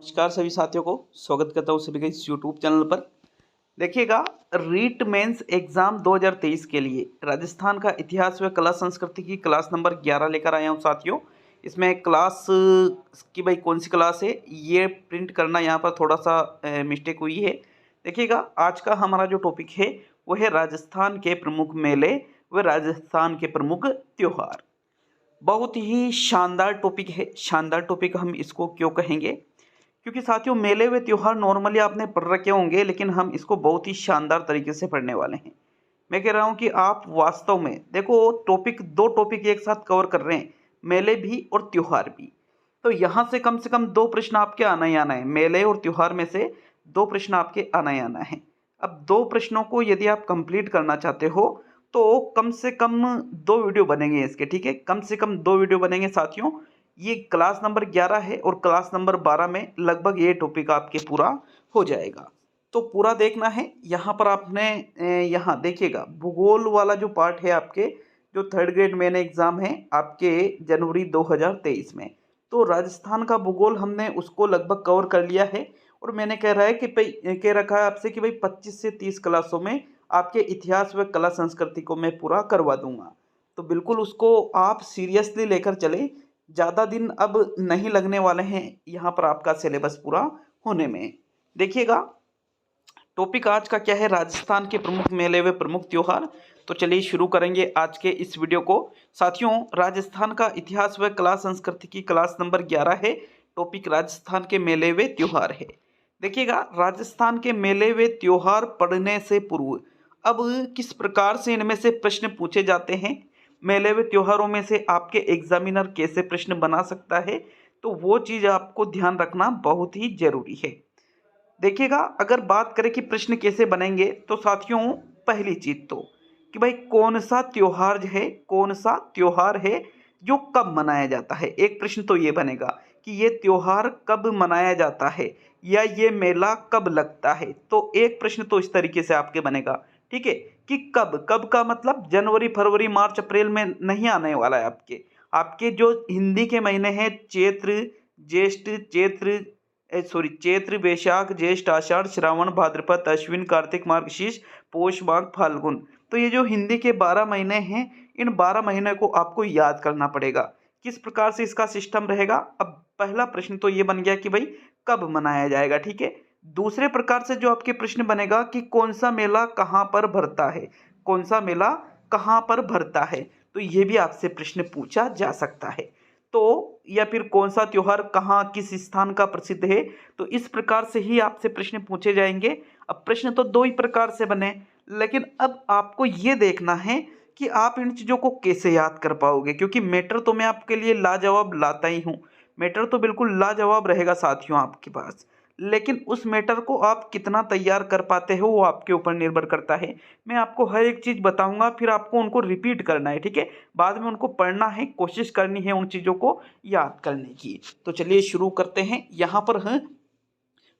नमस्कार सभी साथियों को स्वागत करता हूँ सभी का इस यूट्यूब चैनल पर। देखिएगा, रीट मेंस एग्जाम 2023 के लिए राजस्थान का इतिहास व कला संस्कृति की क्लास नंबर 11 लेकर आया हूँ साथियों। इसमें क्लास की भाई कौन सी क्लास है ये प्रिंट करना यहाँ पर थोड़ा सा मिस्टेक हुई है। देखिएगा, आज का हमारा जो टॉपिक है वो है राजस्थान के प्रमुख मेले व राजस्थान के प्रमुख त्योहार। बहुत ही शानदार टॉपिक है। शानदार टॉपिक हम इसको क्यों कहेंगे? क्योंकि साथियों, मेले व त्योहार नॉर्मली आपने पढ़ रखे होंगे, लेकिन हम इसको बहुत ही शानदार तरीके से पढ़ने वाले हैं। मैं कह रहा हूं कि आप वास्तव में देखो, दो टॉपिक एक साथ कवर कर रहे हैं, मेले भी और त्योहार भी। तो यहां से कम दो प्रश्न आपके आना ही आना है। मेले और त्योहार में से दो प्रश्न आपके आना ही आना है। अब दो प्रश्नों को यदि आप कंप्लीट करना चाहते हो तो कम से कम दो वीडियो बनेंगे इसके, ठीक है? कम से कम दो वीडियो बनेंगे साथियों। ये क्लास नंबर 11 है और क्लास नंबर 12 में लगभग ये टॉपिक आपके पूरा हो जाएगा। तो पूरा देखना है। यहाँ पर आपने यहाँ देखिएगा, भूगोल वाला जो पार्ट है आपके, जो थर्ड ग्रेड मेन एग्जाम है आपके जनवरी 2023 में, तो राजस्थान का भूगोल हमने उसको लगभग कवर कर लिया है। और मैंने कह रहा है कि भाई, कह रखा है आपसे कि भाई 25 से 30 क्लासों में आपके इतिहास व कला संस्कृति को मैं पूरा करवा दूंगा। तो बिल्कुल उसको आप सीरियसली लेकर चले। ज़्यादा दिन अब नहीं लगने वाले हैं यहाँ पर आपका सिलेबस पूरा होने में। देखिएगा, टॉपिक आज का क्या है? राजस्थान के प्रमुख मेले व प्रमुख त्योहार। तो चलिए शुरू करेंगे आज के इस वीडियो को। साथियों, राजस्थान का इतिहास व कला संस्कृति की क्लास नंबर 11 है। टॉपिक राजस्थान के मेले व त्योहार है। देखिएगा, राजस्थान के मेले व त्योहार पढ़ने से पूर्व अब किस प्रकार से इनमें से प्रश्न पूछे जाते हैं, मेले व त्योहारों में से आपके एग्जामिनर कैसे प्रश्न बना सकता है, तो वो चीज़ आपको ध्यान रखना बहुत ही जरूरी है। देखिएगा, अगर बात करें कि प्रश्न कैसे बनेंगे, तो साथियों पहली चीज तो कि भाई कौन सा त्योहार है, कौन सा त्योहार है जो कब मनाया जाता है। एक प्रश्न तो ये बनेगा कि ये त्योहार कब मनाया जाता है या ये मेला कब लगता है। तो एक प्रश्न तो इस तरीके से आपके बनेगा, ठीक है? कि कब, कब का मतलब जनवरी फरवरी मार्च अप्रैल में नहीं आने वाला है। आपके आपके जो हिंदी के महीने हैं, चैत्र ज्येष्ठ चैत्र चैत्र वैशाख ज्येष्ठ आषाढ़ श्रावण भाद्रपद अश्विन कार्तिक मार्गशीर्ष पौष माघ फाल्गुन। तो ये जो हिंदी के 12 महीने हैं, इन 12 महीने को आपको याद करना पड़ेगा। किस प्रकार से इसका सिस्टम रहेगा? अब पहला प्रश्न तो ये बन गया कि भाई कब मनाया जाएगा, ठीक है? दूसरे प्रकार से जो आपके प्रश्न बनेगा कि कौन सा मेला कहाँ पर भरता है, कौन सा मेला कहाँ पर भरता है। तो ये भी आपसे प्रश्न पूछा जा सकता है। तो या फिर कौन सा त्योहार कहाँ किस स्थान का प्रसिद्ध है। तो इस प्रकार से ही आपसे प्रश्न पूछे जाएंगे। अब प्रश्न तो दो ही प्रकार से बने, लेकिन अब आपको ये देखना है कि आप इन चीज़ों को कैसे याद कर पाओगे, क्योंकि मैटर तो मैं आपके लिए लाजवाब लाता ही हूँ। मैटर तो बिल्कुल लाजवाब रहेगा साथियों आपके पास, लेकिन उस मैटर को आप कितना तैयार कर पाते हो वो आपके ऊपर निर्भर करता है। मैं आपको हर एक चीज़ बताऊंगा, फिर आपको उनको रिपीट करना है, ठीक है? बाद में उनको पढ़ना है, कोशिश करनी है उन चीज़ों को याद करने की। तो चलिए शुरू करते हैं। यहाँ पर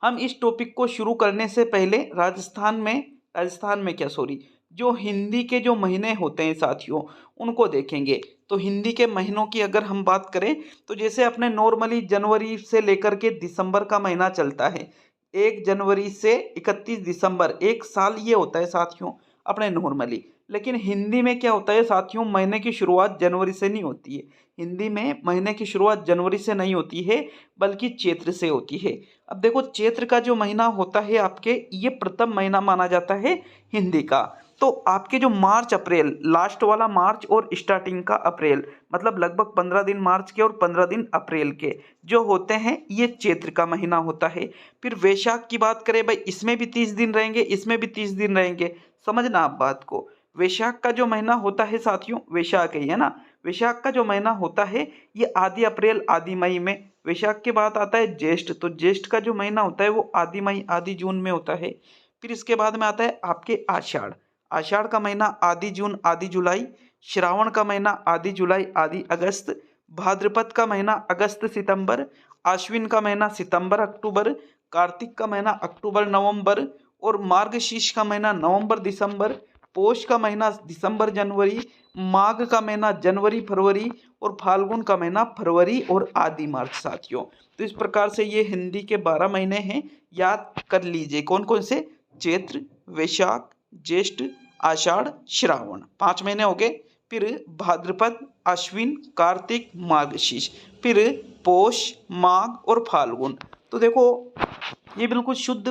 हम इस टॉपिक को शुरू करने से पहले राजस्थान में क्या, सॉरी, जो हिंदी के जो महीने होते हैं साथियों, उनको देखेंगे। तो हिंदी के महीनों की अगर हम बात करें, तो जैसे अपने नॉर्मली जनवरी से लेकर के दिसंबर का महीना चलता है, 1 जनवरी से 31 दिसंबर, एक साल ये होता है साथियों अपने नॉर्मली। लेकिन हिंदी में क्या होता है साथियों, महीने की शुरुआत जनवरी से नहीं होती है। हिंदी में महीने की शुरुआत जनवरी से नहीं होती है, बल्कि चैत्र से होती है। अब देखो, चैत्र का जो महीना होता है आपके, ये प्रथम महीना माना जाता है हिंदी का। तो आपके जो मार्च अप्रैल, लास्ट वाला मार्च और स्टार्टिंग का अप्रैल, मतलब लगभग 15 दिन मार्च के और 15 दिन अप्रैल के जो होते हैं, ये चैत्र का महीना होता है। फिर वैशाख की बात करें भाई, इसमें भी 30 दिन रहेंगे, इसमें भी 30 दिन रहेंगे। समझना आप बात को। वैशाख का जो महीना होता है साथियों, वैशाख ही है ना, वैशाख का जो महीना होता है ये आदि अप्रैल आदि मई में। वैशाख के बाद आता है ज्येष्ठ, तो ज्येष्ठ का जो महीना होता है वो आदि मई आदि जून में होता है। फिर इसके बाद में आता है आपके आषाढ़। आषाढ़ का महीना आदि जून आदि जुलाई। श्रावण का महीना आदि जुलाई आदि अगस्त। भाद्रपद का महीना अगस्त सितंबर। आश्विन का महीना सितंबर अक्टूबर। कार्तिक का महीना अक्टूबर नवंबर। और मार्गशीर्ष का महीना नवंबर दिसंबर। पोष का महीना दिसंबर जनवरी, माघ का महीना जनवरी फरवरी और फाल्गुन का महीना फरवरी और आदि मार्च साथियों। तो इस प्रकार से ये हिंदी के 12 महीने हैं, याद कर लीजिए कौन कौन से। चैत्र, वैशाख, ज्येष्ठ, आषाढ़, श्रावण, 5 महीने हो गए। फिर भाद्रपद, अश्विन, कार्तिक, मार्गशीर्ष, फिर पोष, माघ और फाल्गुन। तो देखो ये बिल्कुल शुद्ध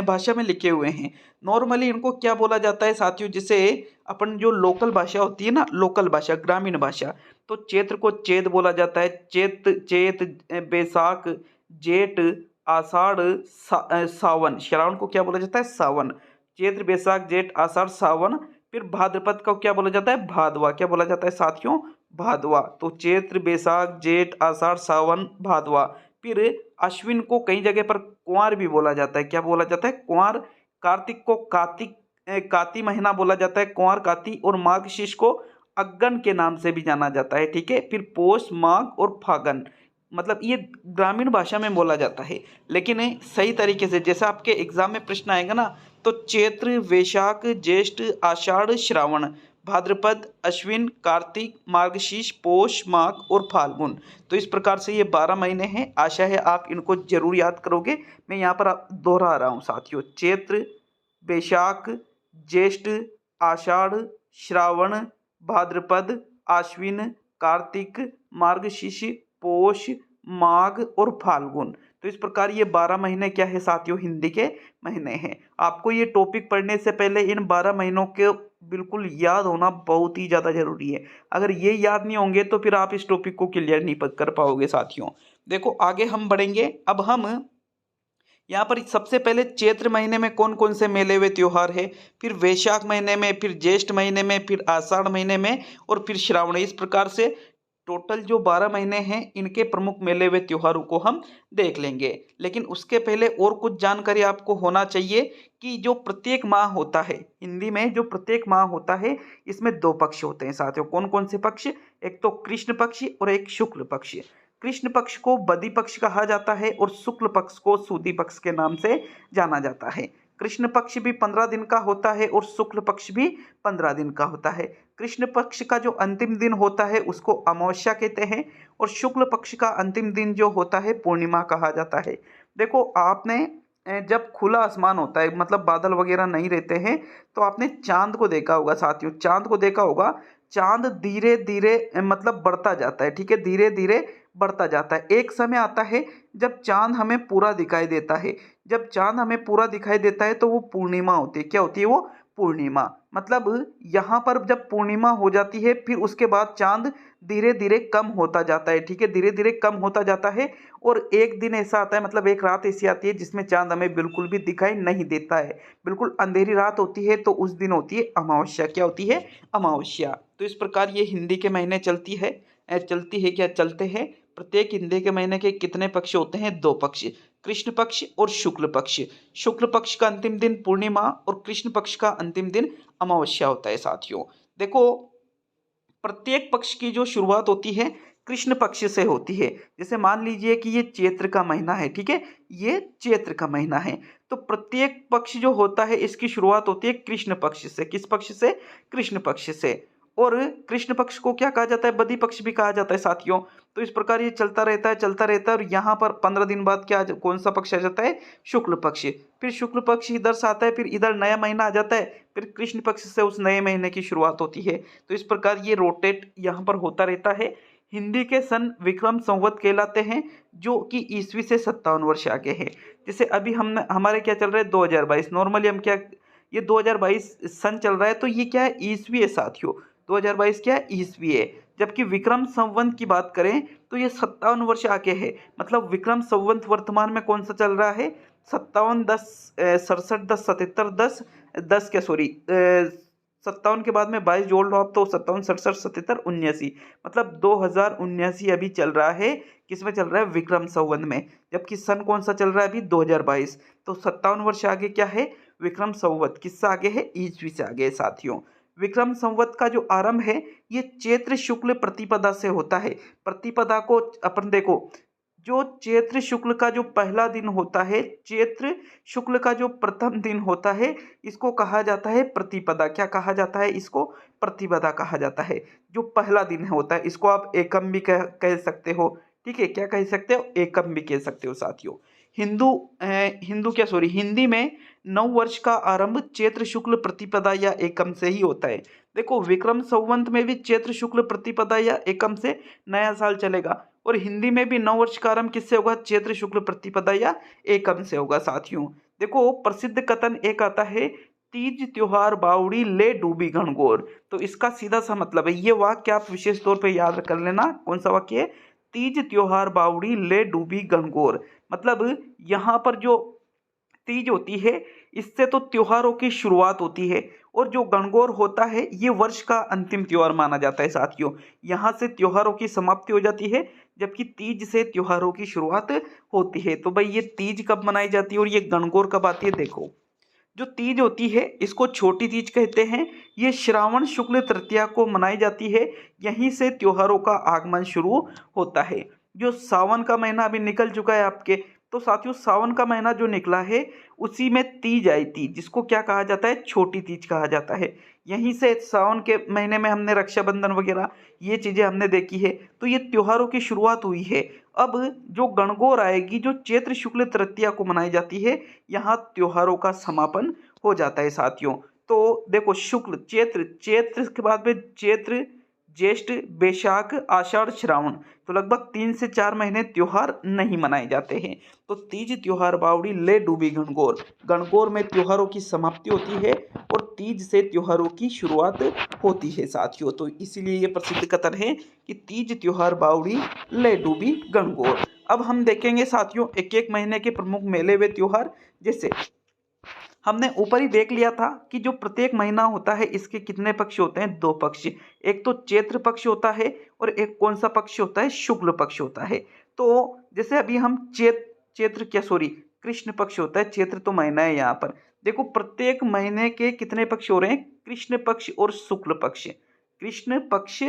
भाषा में लिखे हुए हैं। नॉर्मली इनको क्या बोला जाता है साथियों, जिसे अपन जो लोकल भाषा होती है ना, लोकल भाषा, ग्रामीण भाषा, तो चैत्र को चैत बोला जाता है। चैत, बैसाख, जेठ, आषाढ़, सावन। श्रावण को क्या बोला जाता है, सावन। चैत्र, बैसाख, जेठ, आषाढ़, सावन। फिर भाद्रपद को क्या बोला जाता है, भादवा। क्या बोला जाता है साथियों, भादवा। तो चैत्र, बैसाख, जेठ, आषाढ़, सावन, भादवा। फिर अश्विन को कई जगह पर कुंवार भी बोला जाता है। क्या बोला जाता है, कुंवार। कार्तिक को काती महीना बोला जाता है, कुंवार काती। और मार्गशीर्ष को अग्गन के नाम से भी जाना जाता है, ठीक है। फिर पोष, माघ और फागन, मतलब ये ग्रामीण भाषा में बोला जाता है। लेकिन सही तरीके से जैसे आपके एग्जाम में प्रश्न आएगा ना, तो चैत्र, वैशाख, ज्येष्ठ, आषाढ़, श्रावण, भाद्रपद, अश्विन, कार्तिक, मार्गशीर्ष, पोष, माघ और फाल्गुन। तो इस प्रकार से ये 12 महीने हैं। आशा है आप इनको जरूर याद करोगे। मैं यहाँ पर दोहरा रहा हूँ साथियों, चैत्र, वैशाख, ज्येष्ठ, आषाढ़, श्रावण, भाद्रपद, आश्विन, कार्तिक, मार्गशीर्ष, पोष, माघ और फाल्गुन। तो इस प्रकार ये 12 महीने क्या है साथियों, हिंदी के महीने हैं। आपको ये टॉपिक पढ़ने से पहले इन 12 महीनों के बिल्कुल याद होना बहुत ही ज़्यादा जरूरी है। अगर ये याद नहीं होंगे तो फिर आप इस टॉपिक को क्लियर नहीं कर पाओगे साथियों। देखो आगे हम बढ़ेंगे। अब हम यहाँ पर सबसे पहले चैत्र महीने में कौन कौन से मेले व त्योहार है, फिर वैशाख महीने में, फिर ज्येष्ठ महीने में, फिर आषाढ़ महीने में और फिर श्रावण। इस प्रकार से टोटल जो 12 महीने हैं इनके प्रमुख मेले व त्योहारों को हम देख लेंगे। लेकिन उसके पहले और कुछ जानकारी आपको होना चाहिए कि जो प्रत्येक माह होता है हिंदी में, जो प्रत्येक माह होता है इसमें 2 पक्ष होते हैं साथियों। कौन कौन से पक्ष, एक तो कृष्ण पक्ष और एक शुक्ल पक्ष। कृष्ण पक्ष को बदी पक्ष कहा जाता है और शुक्ल पक्ष को सूदी पक्ष के नाम से जाना जाता है। कृष्ण पक्ष भी 15 दिन का होता है और शुक्ल पक्ष भी 15 दिन का होता है। कृष्ण पक्ष का जो अंतिम दिन होता है उसको अमावस्या कहते हैं और शुक्ल पक्ष का अंतिम दिन जो होता है पूर्णिमा कहा जाता है। देखो आपने जब खुला आसमान होता है, मतलब बादल वगैरह नहीं रहते हैं, तो आपने चांद को देखा होगा साथियों, चांद को देखा होगा। चांद धीरे धीरे मतलब बढ़ता जाता है, ठीक है, धीरे धीरे बढ़ता जाता है। एक समय आता है जब चांद हमें पूरा दिखाई देता है। जब चांद हमें पूरा दिखाई देता है तो वो पूर्णिमा होती है। क्या होती है वो, पूर्णिमा। मतलब यहाँ पर जब पूर्णिमा हो जाती है फिर उसके बाद चांद धीरे धीरे कम होता जाता है, ठीक है, धीरे धीरे कम होता जाता है। और एक दिन ऐसा आता है, मतलब एक रात ऐसी आती है जिसमें चांद हमें बिल्कुल भी दिखाई नहीं देता है, बिल्कुल अंधेरी रात होती है। तो उस दिन होती है अमावस्या। क्या होती है, अमावस्या। तो इस प्रकार ये हिंदी के महीने चलती है क्या चलते हैं। प्रत्येक हिंदी के महीने के कितने पक्ष होते हैं, 2 पक्ष, कृष्ण पक्ष और शुक्ल पक्ष। शुक्ल पक्ष का अंतिम दिन पूर्णिमा और कृष्ण पक्ष का अंतिम दिन अमावस्या होता है साथियों। देखो प्रत्येक पक्ष की जो शुरुआत होती है कृष्ण पक्ष से होती है। जैसे मान लीजिए कि ये चैत्र का महीना है, ठीक है, ये चैत्र का महीना है, तो प्रत्येक पक्ष जो होता है इसकी शुरुआत होती है कृष्ण पक्ष से। किस पक्ष से, कृष्ण पक्ष से। और कृष्ण पक्ष को क्या कहा जाता है, बदी पक्ष भी कहा जाता है साथियों। तो इस प्रकार ये चलता रहता है चलता रहता है। और यहाँ पर 15 दिन बाद क्या कौन सा पक्ष आ जाता है, शुक्ल पक्ष। फिर शुक्ल पक्ष इधर से आता है, फिर इधर नया महीना आ जाता है, फिर कृष्ण पक्ष से उस नए महीने की शुरुआत होती है। तो इस प्रकार ये रोटेट यहाँ पर होता रहता है। हिंदी के सन विक्रम संवत कहलाते हैं, जो कि ईस्वी से 57 वर्ष आगे है। जैसे अभी हम हमारे क्या चल रहा है, 2022। नॉर्मली हम क्या, ये 2022 सन चल रहा है, तो ये क्या है, ईस्वी है साथियों। 2022 क्या है, ईस्वी है। जबकि विक्रम संवत की बात करें तो ये 57 वर्ष आगे है। मतलब विक्रम संवत वर्तमान में कौन सा चल रहा है, 57 10 67 10 77 10 10 क्या सॉरी 57 के बाद में 22 जोड़ लो आप, तो 57 67 77 79, मतलब 2079 अभी चल रहा है। किसमें चल रहा है, विक्रम संवत में। जबकि सन कौन सा चल रहा है अभी, 2022। तो 57 वर्ष आगे क्या है, विक्रम संवत। किससे आगे है, ईस्वी से आगे है साथियों। विक्रम संवत का जो आरंभ है ये चैत्र शुक्ल प्रतिपदा से होता है। प्रतिपदा को अपन देखो, जो चैत्र शुक्ल का जो पहला दिन होता है, चैत्र शुक्ल का जो प्रथम दिन होता है, इसको कहा जाता है प्रतिपदा। क्या कहा जाता है? इसको प्रतिपदा कहा जाता है। जो पहला दिन होता है इसको आप एकम भी कह सकते हो। ठीक है, क्या कह सकते हो? एकम भी कह सकते हो साथियों। हिंदी में नव वर्ष का आरंभ चैत्र शुक्ल प्रतिपदा या एकम से ही होता है। देखो, विक्रम संवत में भी चैत्र शुक्ल प्रतिपदा या एकम से नया साल चलेगा, और हिंदी में भी नव वर्ष का आरंभ किससे होगा? चैत्र शुक्ल प्रतिपदा या एकम से होगा साथियों। देखो, प्रसिद्ध कथन एक आता है, तीज त्योहार बावड़ी ले डूबी घनघोर। तो इसका सीधा सा मतलब है, ये वाक्य आप विशेष तौर पे याद कर लेना। कौन सा वाक्य है? तीज त्योहार बावड़ी ले डूबी घनघोर। मतलब यहाँ पर जो तीज होती है, इससे तो त्योहारों की शुरुआत होती है, और जो गणगौर होता है ये वर्ष का अंतिम त्योहार माना जाता है साथियों। यहाँ से त्योहारों की समाप्ति हो जाती है, जबकि तीज से त्योहारों की शुरुआत होती है। तो भाई ये तीज कब मनाई जाती है और ये गणगौर कब आती है? देखो, जो तीज होती है इसको छोटी तीज कहते हैं। ये श्रावण शुक्ल तृतीया को मनाई जाती है। यहीं से त्योहारों का आगमन शुरू होता है। जो सावन का महीना अभी निकल चुका है आपके, तो साथियों सावन का महीना जो निकला है उसी में तीज आई थी, जिसको क्या कहा जाता है? छोटी तीज कहा जाता है। यहीं से सावन के महीने में हमने रक्षाबंधन वगैरह ये चीज़ें हमने देखी है। तो ये त्योहारों की शुरुआत हुई है। अब जो गणगौर आएगी, जो चैत्र शुक्ल तृतीया को मनाई जाती है, यहाँ त्योहारों का समापन हो जाता है साथियों। तो देखो, शुक्ल चैत्र, चैत्र के बाद में चैत्र, ज्येष्ठ, बैशाख, आषाढ़, श्रावण, तो लगभग 3 से 4 महीने त्योहार नहीं मनाए जाते हैं। तो तीज त्योहार बावड़ी ले डूबी घनघोर, गणगौर में त्योहारों की समाप्ति होती है और तीज से त्योहारों की शुरुआत होती है साथियों। तो इसीलिए ये प्रसिद्ध कथन है कि तीज त्योहार बावड़ी ले डूबी गणगौर। अब हम देखेंगे साथियों एक एक महीने के प्रमुख मेले व त्योहार। जैसे हमने ऊपर ही देख लिया था कि जो प्रत्येक महीना होता है इसके कितने पक्ष होते हैं? 2 पक्ष। एक तो चैत्र पक्ष होता है और एक कौन सा पक्ष होता है? शुक्ल पक्ष होता है। तो जैसे अभी हम कृष्ण पक्ष होता है, चैत्र तो महीना है यहाँ पर। देखो, प्रत्येक महीने के कितने पक्ष हो रहे हैं? कृष्ण पक्ष और शुक्ल पक्ष, कृष्ण पक्ष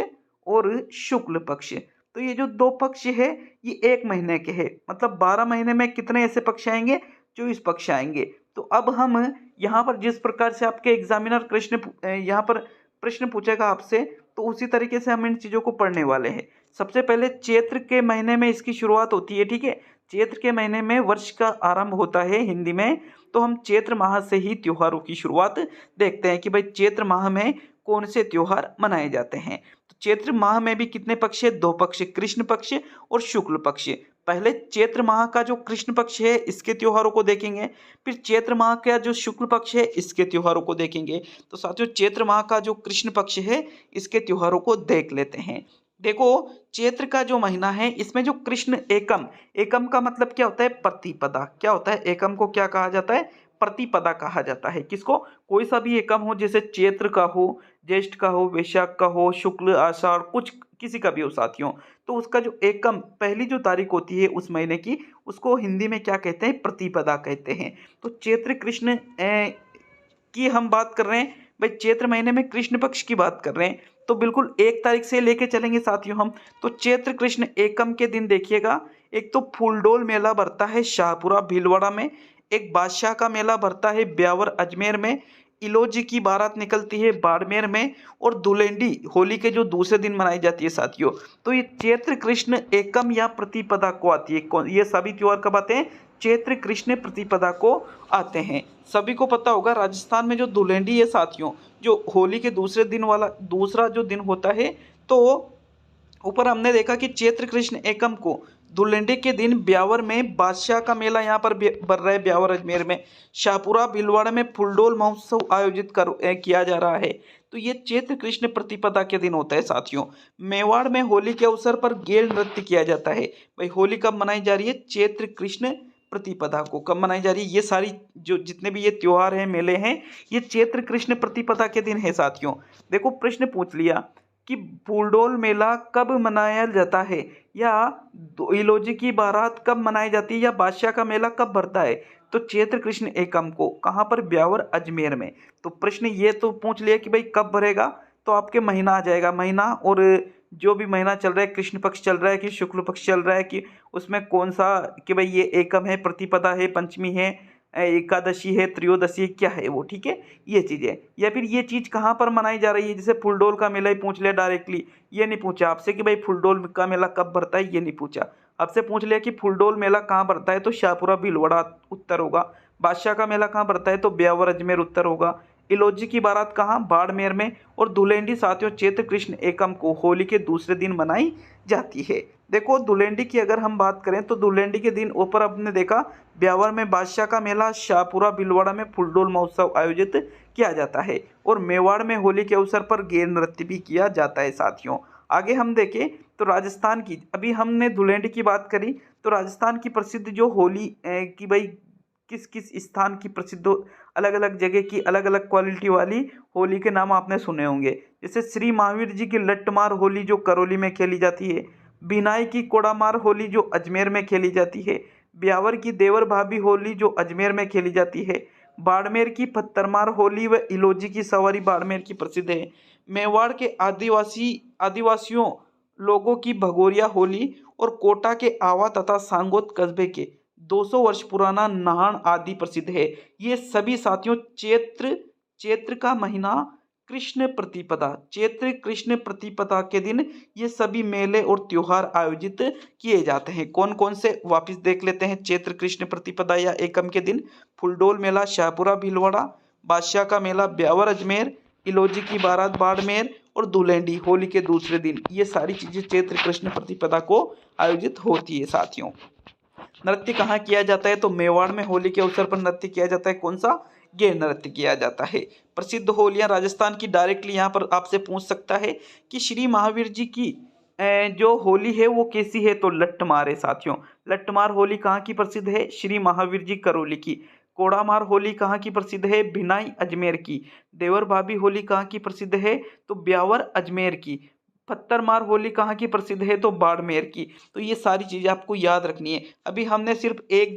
और शुक्ल पक्ष। तो ये जो 2 पक्ष है ये एक महीने के हैं, मतलब 12 महीने में कितने ऐसे पक्ष आएंगे? 24 पक्ष आएंगे। तो अब हम यहाँ पर जिस प्रकार से आपके एग्जामिनर यहाँ पर प्रश्न पूछेगा आपसे, तो उसी तरीके से हम इन चीज़ों को पढ़ने वाले हैं। सबसे पहले चैत्र के महीने में इसकी शुरुआत होती है। ठीक है, चैत्र के महीने में वर्ष का आरंभ होता है हिंदी में। तो हम चैत्र माह से ही त्योहारों की शुरुआत देखते हैं कि भाई चैत्र माह में कौन से त्योहार मनाए जाते हैं। तो चैत्र माह में भी कितने पक्ष है? 2 पक्ष, कृष्ण पक्ष और शुक्ल पक्ष। पहले चैत्र माह का जो कृष्ण पक्ष है इसके त्योहारों को देखेंगे, फिर चैत्र माह का जो शुक्ल पक्ष है इसके त्योहारों को देखेंगे। तो साथियों चैत्र माह का जो कृष्ण पक्ष है इसके त्योहारों को देख लेते हैं। देखो, चैत्र का जो महीना है इसमें जो कृष्ण एकम, एकम का मतलब क्या होता है? प्रतिपदा। क्या होता है? एकम को क्या कहा जाता है? प्रतिपदा कहा जाता है। किसको? कोई सा भी एकम हो, जैसे चैत्र का हो, ज्येष्ठ का हो, वैशाख का हो, शुक्ल, आषाढ़, कुछ किसी का भी हो साथियों। तो उसका जो एकम पहली जो तारीख होती है उस महीने की, उसको हिंदी में क्या कहते हैं? प्रतिपदा कहते हैं। तो चैत्र कृष्ण की हम बात कर रहे हैं भाई, चैत्र महीने में कृष्ण पक्ष की बात कर रहे हैं, तो बिल्कुल 1 तारीख से लेके चलेंगे साथियों हम। तो चैत्र कृष्ण एकम के दिन देखिएगा, एक तो फूलडोल मेला भरता है शाहपुरा भीलवाड़ा में, एक बादशाह का मेला भरता है ब्यावर अजमेर में, इलोजी की बारात निकलती है बाड़मेर में, और दुलेंडी होली के जो दूसरे दिन मनाई जाती है साथियों। तो ये चैत्र कृष्ण एकम या प्रतिपदा को आती है। ये सभी त्योहार कब आते हैं? चैत्र कृष्ण प्रतिपदा को आते हैं। सभी को पता होगा राजस्थान में जो दुलेंडी है साथियों, जो होली के दूसरे दिन वाला दूसरा जो दिन होता है, तो ऊपर हमने देखा कि चैत्र कृष्ण एकम को धुलेंडी के दिन ब्यावर में बादशाह का मेला यहाँ पर भर रहा है ब्यावर अजमेर में, शाहपुरा भीलवाड़ा में फुलडोल महोत्सव आयोजित किया जा रहा है। तो ये चैत्र कृष्ण प्रतिपदा के दिन होता है साथियों। मेवाड़ में होली के अवसर पर गेल नृत्य किया जाता है। भाई होली कब मनाई जा रही है? चैत्र कृष्ण प्रतिपदा को कब मनाई जा रही है? ये सारी जो जितने भी ये त्योहार हैं, मेले हैं, ये चैत्र कृष्ण प्रतिपदा के दिन है साथियों। देखो, प्रश्न पूछ लिया कि फूलडोल मेला कब मनाया जाता है, या इलोजी की बारात कब मनाई जाती है, या बादशाह का मेला कब भरता है? तो चैत्र कृष्ण एकम को। कहाँ पर? ब्यावर अजमेर में। तो प्रश्न ये तो पूछ लिया कि भाई कब भरेगा, तो आपके महीना आ जाएगा, महीना और जो भी महीना चल रहा है, कृष्ण पक्ष चल रहा है कि शुक्ल पक्ष चल रहा है, कि उसमें कौन सा, कि भाई ये एकम है, प्रतिपदा है, पंचमी है, एकादशी है, त्रयोदशी है, क्या है वो, ठीक है, ये चीज़ें। या फिर ये चीज़ कहाँ पर मनाई जा रही है, जैसे फुलडोल का मेला ही पूछ लिया डायरेक्टली, ये नहीं पूछा आपसे कि भाई फुलडोल का मेला कब भरता है, ये नहीं पूछा आपसे। पूछ लिया कि फुलडोल मेला कहाँ भरता है, तो शाहपुरा भीलवाड़ा उत्तर होगा। बादशाह का मेला कहाँ भरता है, तो ब्यावर अजमेर उत्तर होगा। इलोजी की बारात कहाँ, बाड़मेर में। और धुलेंडी साथियों चैत्र कृष्ण एकम को होली के दूसरे दिन मनाई जाती है। देखो धुलेंडी की अगर हम बात करें तो धुलेंडी के दिन ऊपर आपने देखा ब्यावर में बादशाह का मेला, शाहपुरा भीलवाड़ा में फुलडोल महोत्सव आयोजित किया जाता है, और मेवाड़ में होली के अवसर पर गैर नृत्य भी किया जाता है साथियों। आगे हम देखें तो राजस्थान की, अभी हमने धुलेंडी की बात करी, तो राजस्थान की प्रसिद्ध जो होली की भाई किस किस स्थान की प्रसिद्ध, अलग अलग जगह की अलग अलग क्वालिटी वाली होली के नाम आपने सुने होंगे। जैसे श्री महावीर जी की लट्टमार होली जो करौली में खेली जाती है, बिनाई की कोड़ामार होली जो अजमेर में खेली जाती है, ब्यावर की देवर भाभी होली जो अजमेर में खेली जाती है, बाड़मेर की पत्थरमार होली व इलोजी की सवारी बाड़मेर की प्रसिद्ध है। मेवाड़ के आदिवासियों लोगों की भगोरिया होली, और कोटा के आवा तथा सांगोत कस्बे के 200 वर्ष पुराना नाहन आदि प्रसिद्ध है। ये सभी साथियों चैत्र का महीना चैत्र कृष्ण प्रतिपदा के दिन ये सभी मेले और त्योहार आयोजित किए जाते हैं। कौन कौन से वापस देख लेते हैं। चैत्र कृष्ण प्रतिपदा या एकम के दिन फुलडोल मेला शाहपुरा भीलवाड़ा, बादशाह का मेला ब्यावर अजमेर, इलोजी की बारात बाड़मेर, और धुलेंडी होली के दूसरे दिन। ये सारी चीजें चैत्र कृष्ण प्रतिपदा को आयोजित होती है साथियों। नृत्य कहाँ किया जाता है, तो मेवाड़ में होली के अवसर पर नृत्य किया जाता है। कौन सा, गैर नृत्य किया जाता है। प्रसिद्ध होलियां राजस्थान की, डायरेक्टली यहाँ पर आपसे पूछ सकता है कि श्री महावीर जी की जो होली है वो कैसी है, तो लट्टमार है साथियों। लट्टमार होली कहाँ की प्रसिद्ध है, श्री महावीर जी करौली की। कोड़ामार होली कहाँ की प्रसिद्ध है, भिनाई अजमेर की। देवर भाभी होली कहाँ की प्रसिद्ध है, तो ब्यावर अजमेर की। पत्थरमार होली कहाँ की प्रसिद्ध है, तो बाड़मेर की। तो ये सारी चीजें आपको याद रखनी है। अभी हमने सिर्फ एक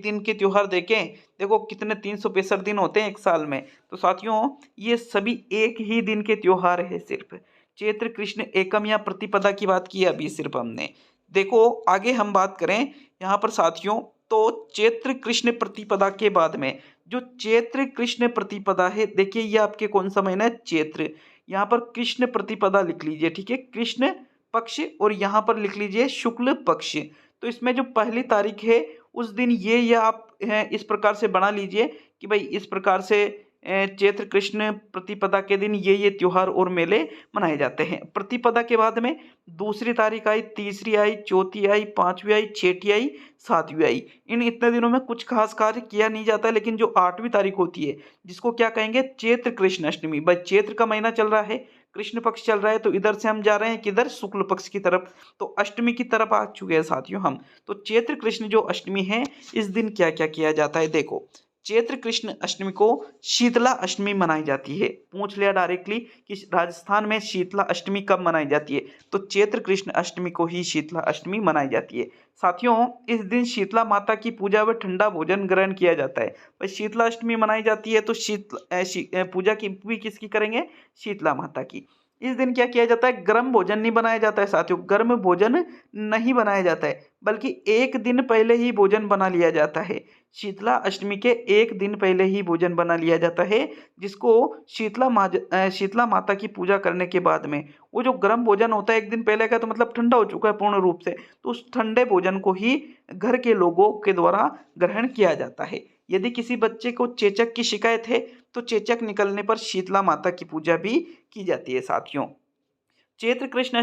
दिन के त्योहार देखे, देखो कितने 365 दिन होते हैं एक साल में। तो साथियों ये सभी एक ही दिन के त्योहार है। सिर्फ चैत्र कृष्ण एकम या प्रतिपदा की बात की अभी सिर्फ हमने। देखो आगे हम बात करें यहाँ पर साथियों, तो चैत्र कृष्ण प्रतिपदा के बाद में जो चैत्र कृष्ण प्रतिपदा है, देखिए ये आपके कौन सा महीना है, चैत्र। यहाँ पर कृष्ण प्रतिपदा लिख लीजिए, ठीक है, कृष्ण पक्ष, और यहाँ पर लिख लीजिए शुक्ल पक्ष। तो इसमें जो पहली तारीख है उस दिन ये आप इस प्रकार से बना लीजिए कि भाई इस प्रकार से चैत्र कृष्ण प्रतिपदा के दिन ये त्योहार और मेले मनाए जाते हैं। प्रतिपदा के बाद में दूसरी तारीख आई, तीसरी आई, चौथी आई, पांचवी आई, छठी आई, सातवीं आई। इन इतने दिनों में कुछ खास कार्य किया नहीं जाता, लेकिन जो 8वीं तारीख होती है जिसको क्या कहेंगे, चैत्र कृष्ण अष्टमी। भाई चैत्र का महीना चल रहा है, कृष्ण पक्ष चल रहा है, तो इधर से हम जा रहे हैं किधर, शुक्ल पक्ष की तरफ। तो अष्टमी की तरफ आ चुके हैं साथियों हम। तो चैत्र कृष्ण जो अष्टमी है इस दिन क्या क्या किया जाता है, देखो चैत्र कृष्ण अष्टमी को शीतला अष्टमी मनाई जाती है। पूछ लिया डायरेक्टली कि राजस्थान में शीतला अष्टमी कब मनाई जाती है, तो चैत्र कृष्ण अष्टमी को ही शीतला अष्टमी मनाई जाती है साथियों। इस दिन शीतला माता की पूजा व ठंडा भोजन ग्रहण किया जाता है। भाई शीतला अष्टमी मनाई जाती है तो पूजा की भी किसकी करेंगे, शीतला माता की। इस दिन क्या किया जाता है, गर्म भोजन नहीं बनाया जाता है साथियों, गर्म भोजन नहीं बनाया जाता है, बल्कि एक दिन पहले ही भोजन बना लिया जाता है। शीतला अष्टमी के एक दिन पहले ही भोजन बना लिया जाता है, जिसको शीतला माता की पूजा करने के बाद में वो जो गर्म भोजन होता है एक दिन पहले का, तो मतलब ठंडा हो चुका है पूर्ण रूप से, तो उस ठंडे भोजन को ही घर के लोगों के द्वारा ग्रहण किया जाता है। यदि किसी बच्चे को चेचक की शिकायत है तो चेचक निकलने पर शीतला माता की पूजा भी की जाती है साथियों। चैत्र कृष्ण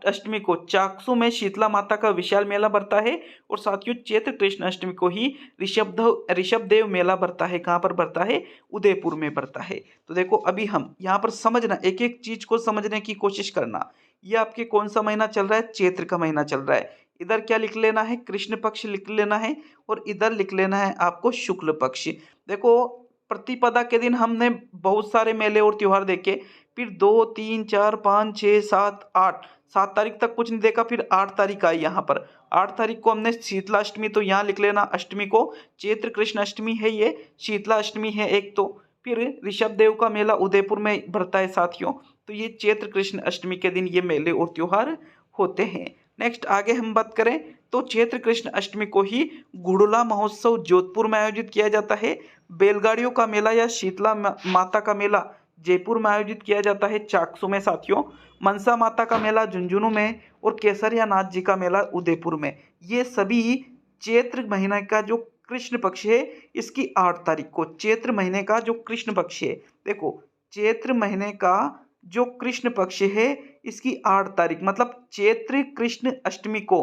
अष्टमी को चाकसू में शीतला माता का विशाल मेला भरता है। और साथियों चैत्र कृष्ण अष्टमी को ही ऋषभदेव मेला भरता है। कहाँ पर भरता है, उदयपुर में भरता है। तो देखो अभी हम यहाँ पर समझना, एक एक चीज को समझने की कोशिश करना। ये आपके कौन सा महीना चल रहा है, चैत्र का महीना चल रहा है। इधर क्या लिख लेना है, कृष्ण पक्ष लिख लेना है, और इधर लिख लेना है आपको शुक्ल पक्ष। देखो प्रतिपदा के दिन हमने बहुत सारे मेले और त्योहार देखे, फिर 2, 3, 4, 5, 6, 7, 8, 7 तारीख तक कुछ नहीं देखा, फिर 8 तारीख आई यहाँ पर। 8 तारीख को हमने शीतला अष्टमी, तो यहाँ लिख लेना अष्टमी को चैत्र कृष्ण अष्टमी है, ये शीतला अष्टमी है एक। तो फिर ऋषभ देव का मेला उदयपुर में भरता है साथियों। तो ये चैत्र कृष्ण अष्टमी के दिन ये मेले और त्योहार होते हैं। नेक्स्ट आगे हम बात करें तो चैत्र कृष्ण अष्टमी को ही गुड़ला महोत्सव जोधपुर में आयोजित किया जाता है। बैलगाड़ियों का मेला या शीतला माता का मेला जयपुर में आयोजित किया जाता है चाकसू में साथियों। मनसा माता का मेला झुंझुनू में और केसरिया नाथ जी का मेला उदयपुर में। ये सभी चैत्र महीने का जो कृष्ण पक्ष है इसकी 8 तारीख को, चैत्र महीने का जो कृष्ण पक्ष है, देखो चैत्र महीने का जो कृष्ण पक्ष है इसकी 8 तारीख मतलब चैत्र कृष्ण अष्टमी को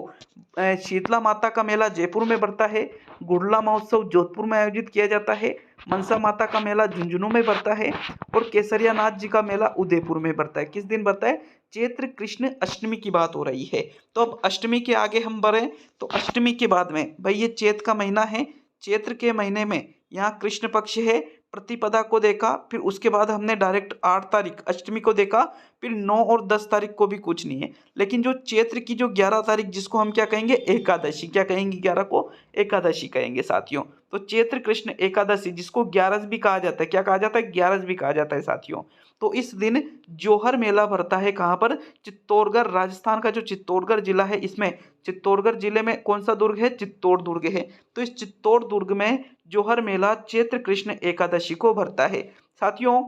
शीतला माता का मेला जयपुर में बढ़ता है, गुड़ला महोत्सव जोधपुर में आयोजित किया जाता है, मनसा माता का मेला झुंझुनू में बढ़ता है और केसरिया नाथ जी का मेला उदयपुर में बढ़ता है। किस दिन बढ़ता है? चैत्र कृष्ण अष्टमी की बात हो रही है। तो अब अष्टमी के आगे हम बढ़े तो अष्टमी के बाद में भाई ये चैत्र का महीना है, चैत्र के महीने में यहाँ कृष्ण पक्ष है, प्रतिपदा को देखा, फिर उसके बाद हमने डायरेक्ट 8 तारीख अष्टमी को देखा, फिर 9 और 10 तारीख को भी कुछ नहीं है। लेकिन जो चैत्र की जो 11 तारीख जिसको हम क्या कहेंगे? एकादशी। क्या कहेंगे? 11 को एकादशी कहेंगे साथियों। तो चैत्र कृष्ण एकादशी जिसको 11 भी कहा जाता है, क्या कहा जाता है? 11 भी कहा जाता है साथियों। तो इस दिन जोहर मेला भरता है कहाँ पर? चित्तौड़गढ़, राजस्थान का जो चित्तौड़गढ़ जिला है इसमें, चित्तौड़गढ़ जिले में कौन सा दुर्ग है? चित्तौड़ दुर्ग है। तो इस चित्तौड़ दुर्ग में जोहर मेला चैत्र कृष्ण एकादशी को भरता है साथियों।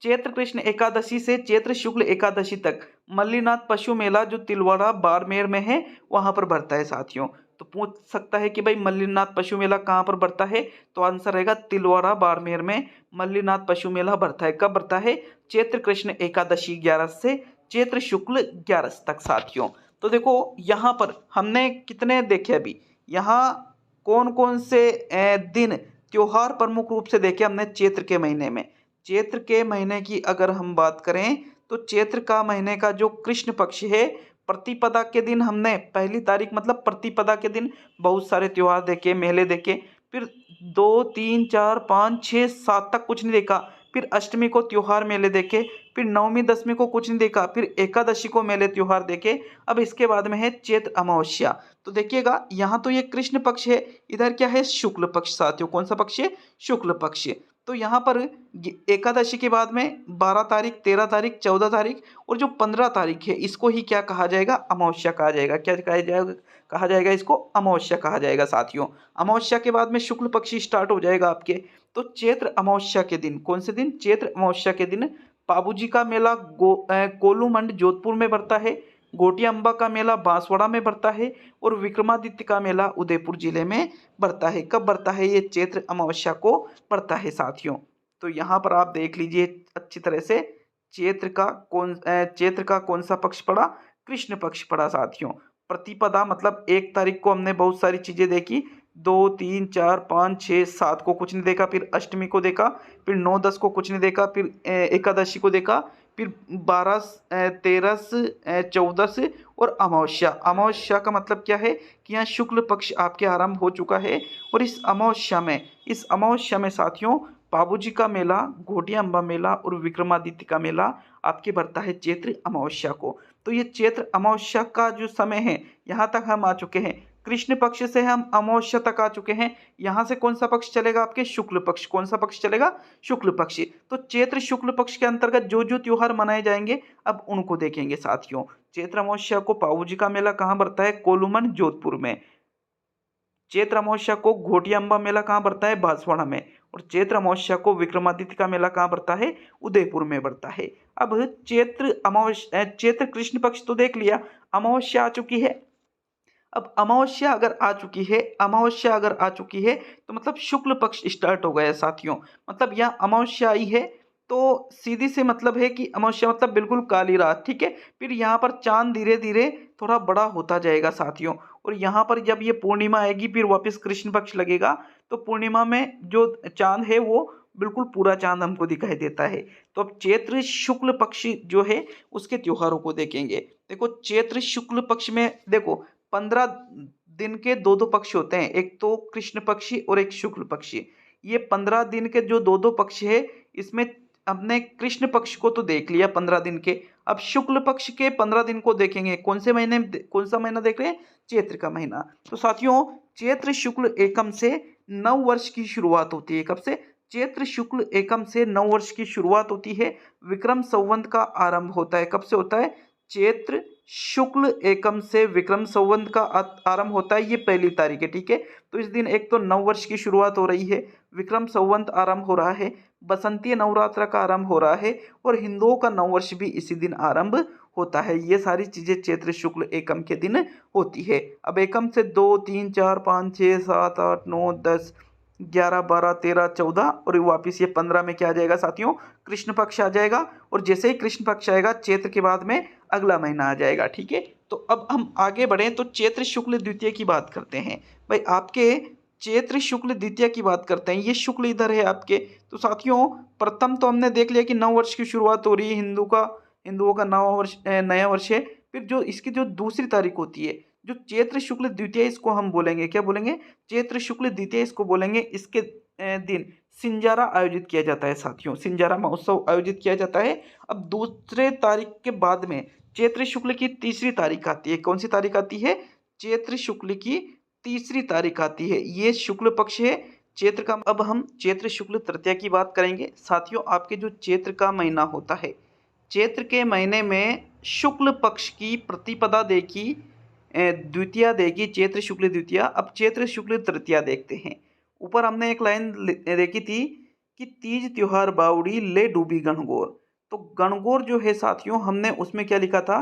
चैत्र कृष्ण एकादशी से चैत्र शुक्ल एकादशी तक मल्लीनाथ पशु मेला जो तिलवाड़ा बाड़मेर में है वहां पर भरता है साथियों। तो पूछ सकता है कि भाई मल्लीनाथ पशु मेला कहाँ पर भरता है? तो आंसर रहेगा तिलवाड़ा बाड़मेर में मल्लीनाथ पशु मेला भरता है। कब भरता है? चैत्र कृष्ण एकादशी 11 से चैत्र शुक्ल 11 तक साथियों। तो देखो यहाँ पर हमने कितने देखे अभी, यहाँ कौन कौन से दिन त्योहार प्रमुख रूप से देखे हमने चैत्र के महीने में। चैत्र के महीने की अगर हम बात करें तो चैत्र का महीने का जो कृष्ण पक्ष है, प्रतिपदा के दिन हमने 1 तारीख मतलब प्रतिपदा के दिन बहुत सारे त्योहार देखे, मेले देखे, फिर 2 3 4 5 6 7 तक कुछ नहीं देखा, फिर अष्टमी को त्योहार मेले देखे, फिर नवमी दसवीं को कुछ नहीं देखा, फिर एकादशी को मेले त्योहार देखे। अब इसके बाद में है चैत्र अमावस्या। तो देखिएगा यहाँ तो ये कृष्ण पक्ष है, इधर क्या है? शुक्ल पक्ष साथियों। कौन सा पक्ष है? शुक्ल पक्ष। तो यहाँ पर एकादशी के बाद में 12 तारीख, 13 तारीख, 14 तारीख और जो 15 तारीख है इसको ही क्या कहा जाएगा? अमावस्या कहा जाएगा। क्या कहा जाएगा? कहा जाएगा इसको अमावस्या कहा जाएगा साथियों। अमावस्या के बाद में शुक्ल पक्ष स्टार्ट हो जाएगा आपके। तो चैत्र अमावस्या के दिन, कौन से दिन? चैत्र अमावस्या के दिन पाबूजी का मेला कोलूमंड जोधपुर में बढ़ता है, गोटी अम्बा का मेला बांसवाड़ा में बढ़ता है और विक्रमादित्य का मेला उदयपुर जिले में बढ़ता है। कब बढ़ता है? ये चैत्र अमावस्या को बढ़ता है साथियों। तो यहाँ पर आप देख लीजिए अच्छी तरह से चैत्र का कौन सा पक्ष पड़ा? कृष्ण पक्ष पड़ा साथियों। प्रतिपदा मतलब 1 तारीख को हमने बहुत सारी चीजें देखी, 2 3 4 5 6 7 को कुछ नहीं देखा, फिर अष्टमी को देखा, फिर 9 10 को कुछ नहीं देखा, फिर एकादशी को देखा, फिर 12 13 14 और अमावस्या। अमावस्या का मतलब क्या है कि यहाँ शुक्ल पक्ष आपके आरंभ हो चुका है और इस अमावस्या में साथियों बाबूजी का मेला, घोटी अम्बा मेला और विक्रमादित्य का मेला आपके बढ़ता है चैत्र अमावस्या को। तो ये चैत्र अमावस्या का जो समय है यहाँ तक हम आ चुके हैं। कृष्ण पक्ष से हम अमावस्या तक आ चुके हैं। यहाँ से कौन सा पक्ष चलेगा? आपके शुक्ल पक्ष। कौन सा पक्ष चलेगा? शुक्ल पक्ष। तो चैत्र शुक्ल पक्ष के अंतर्गत जो जो त्योहार मनाए जाएंगे अब उनको देखेंगे साथियों। चैत्र अमावस्या को पाऊजी का मेला कहाँ बढ़ता है? कोलूमन जोधपुर में। चैत्र अमावस्या को घोटी अम्बा मेला कहाँ बढ़ता है? बांसवाड़ा में। और चैत्र अमावस्या को विक्रमादित्य का मेला कहाँ बढ़ता है? उदयपुर में बढ़ता है। अब चैत्र कृष्ण पक्ष तो देख लिया, अमावस्या आ चुकी है। अब अमावस्या अगर आ चुकी है तो मतलब शुक्ल पक्ष स्टार्ट हो गया साथियों। मतलब यहाँ अमावस्या आई है तो सीधी से मतलब है कि अमावस्या मतलब बिल्कुल काली रात, ठीक है। फिर यहाँ पर चांद धीरे धीरे थोड़ा बड़ा होता जाएगा साथियों, और यहाँ पर जब ये पूर्णिमा आएगी फिर वापस कृष्ण पक्ष लगेगा। तो पूर्णिमा में जो चांद है वो बिल्कुल पूरा चांद हमको दिखाई देता है। तो अब चैत्र शुक्ल पक्ष जो है उसके त्योहारों को देखेंगे। देखो चैत्र शुक्ल पक्ष में देखो 15 दिन के दो पक्ष होते हैं, एक तो कृष्ण पक्षी और एक शुक्ल पक्षी। ये 15 दिन के जो दो पक्ष है इसमें हमने कृष्ण पक्ष को तो देख लिया 15 दिन के। अब शुक्ल पक्ष के 15 दिन को देखेंगे। कौन सा महीना देख रहे हैं? चैत्र का महीना। तो साथियों चैत्र शुक्ल एकम से नव वर्ष की शुरुआत होती है। कब से? चैत्र शुक्ल एकम से नव वर्ष की शुरुआत होती है। विक्रम संवत का आरंभ होता है। कब से होता है? चैत्र शुक्ल एकम से विक्रम संवत का आरंभ होता है। ये पहली तारीख है, ठीक है। तो इस दिन एक तो नव वर्ष की शुरुआत हो रही है, विक्रम संवत आरंभ हो रहा है, बसंतीय नवरात्र का आरंभ हो रहा है और हिंदुओं का नव वर्ष भी इसी दिन आरंभ होता है। ये सारी चीजें चैत्र शुक्ल एकम के दिन होती है। अब एकम से 2, 3, 4, 5, 6, 7, 8, 9, 10, 11, 12, 13, 14 और वापिस ये 15 में क्या आ जाएगा साथियों? कृष्ण पक्ष आ जाएगा। और जैसे ही कृष्ण पक्ष आएगा चैत्र के बाद में अगला महीना आ जाएगा, ठीक है। तो अब हम आगे बढ़े तो चैत्र शुक्ल द्वितीय की बात करते हैं। भाई आपके चैत्र शुक्ल द्वितीय की बात करते हैं। ये शुक्ल इधर है आपके। तो साथियों प्रथम तो हमने देख लिया कि नव वर्ष की शुरुआत हो रही है, हिंदुओं का नया वर्ष है। फिर जो इसकी जो दूसरी तारीख होती है, जो चैत्र शुक्ल द्वितीय, इसको हम बोलेंगे, क्या बोलेंगे? चैत्र शुक्ल द्वितीय इसको बोलेंगे। इसके दिन सिंजारा आयोजित किया जाता है साथियों, सिंजारा महोत्सव आयोजित किया जाता है। अब दूसरे तारीख के बाद में चैत्र शुक्ल की तीसरी तारीख आती है। कौन सी तारीख आती है? चैत्र शुक्ल की तीसरी तारीख आती है। ये शुक्ल पक्ष है चैत्र का। अब हम चैत्र शुक्ल तृतीया की बात करेंगे साथियों। आपके जो चैत्र का महीना होता है, चैत्र के महीने में शुक्ल पक्ष की प्रतिपदा देखी, द्वितीया देखी, चैत्र शुक्ल द्वितीया। अब चैत्र शुक्ल तृतीया देखते हैं। ऊपर हमने एक लाइन देखी थी कि तीज त्योहार बावड़ी ले डूबी गणगौर। तो गणगौर जो है साथियों, हमने उसमें क्या लिखा था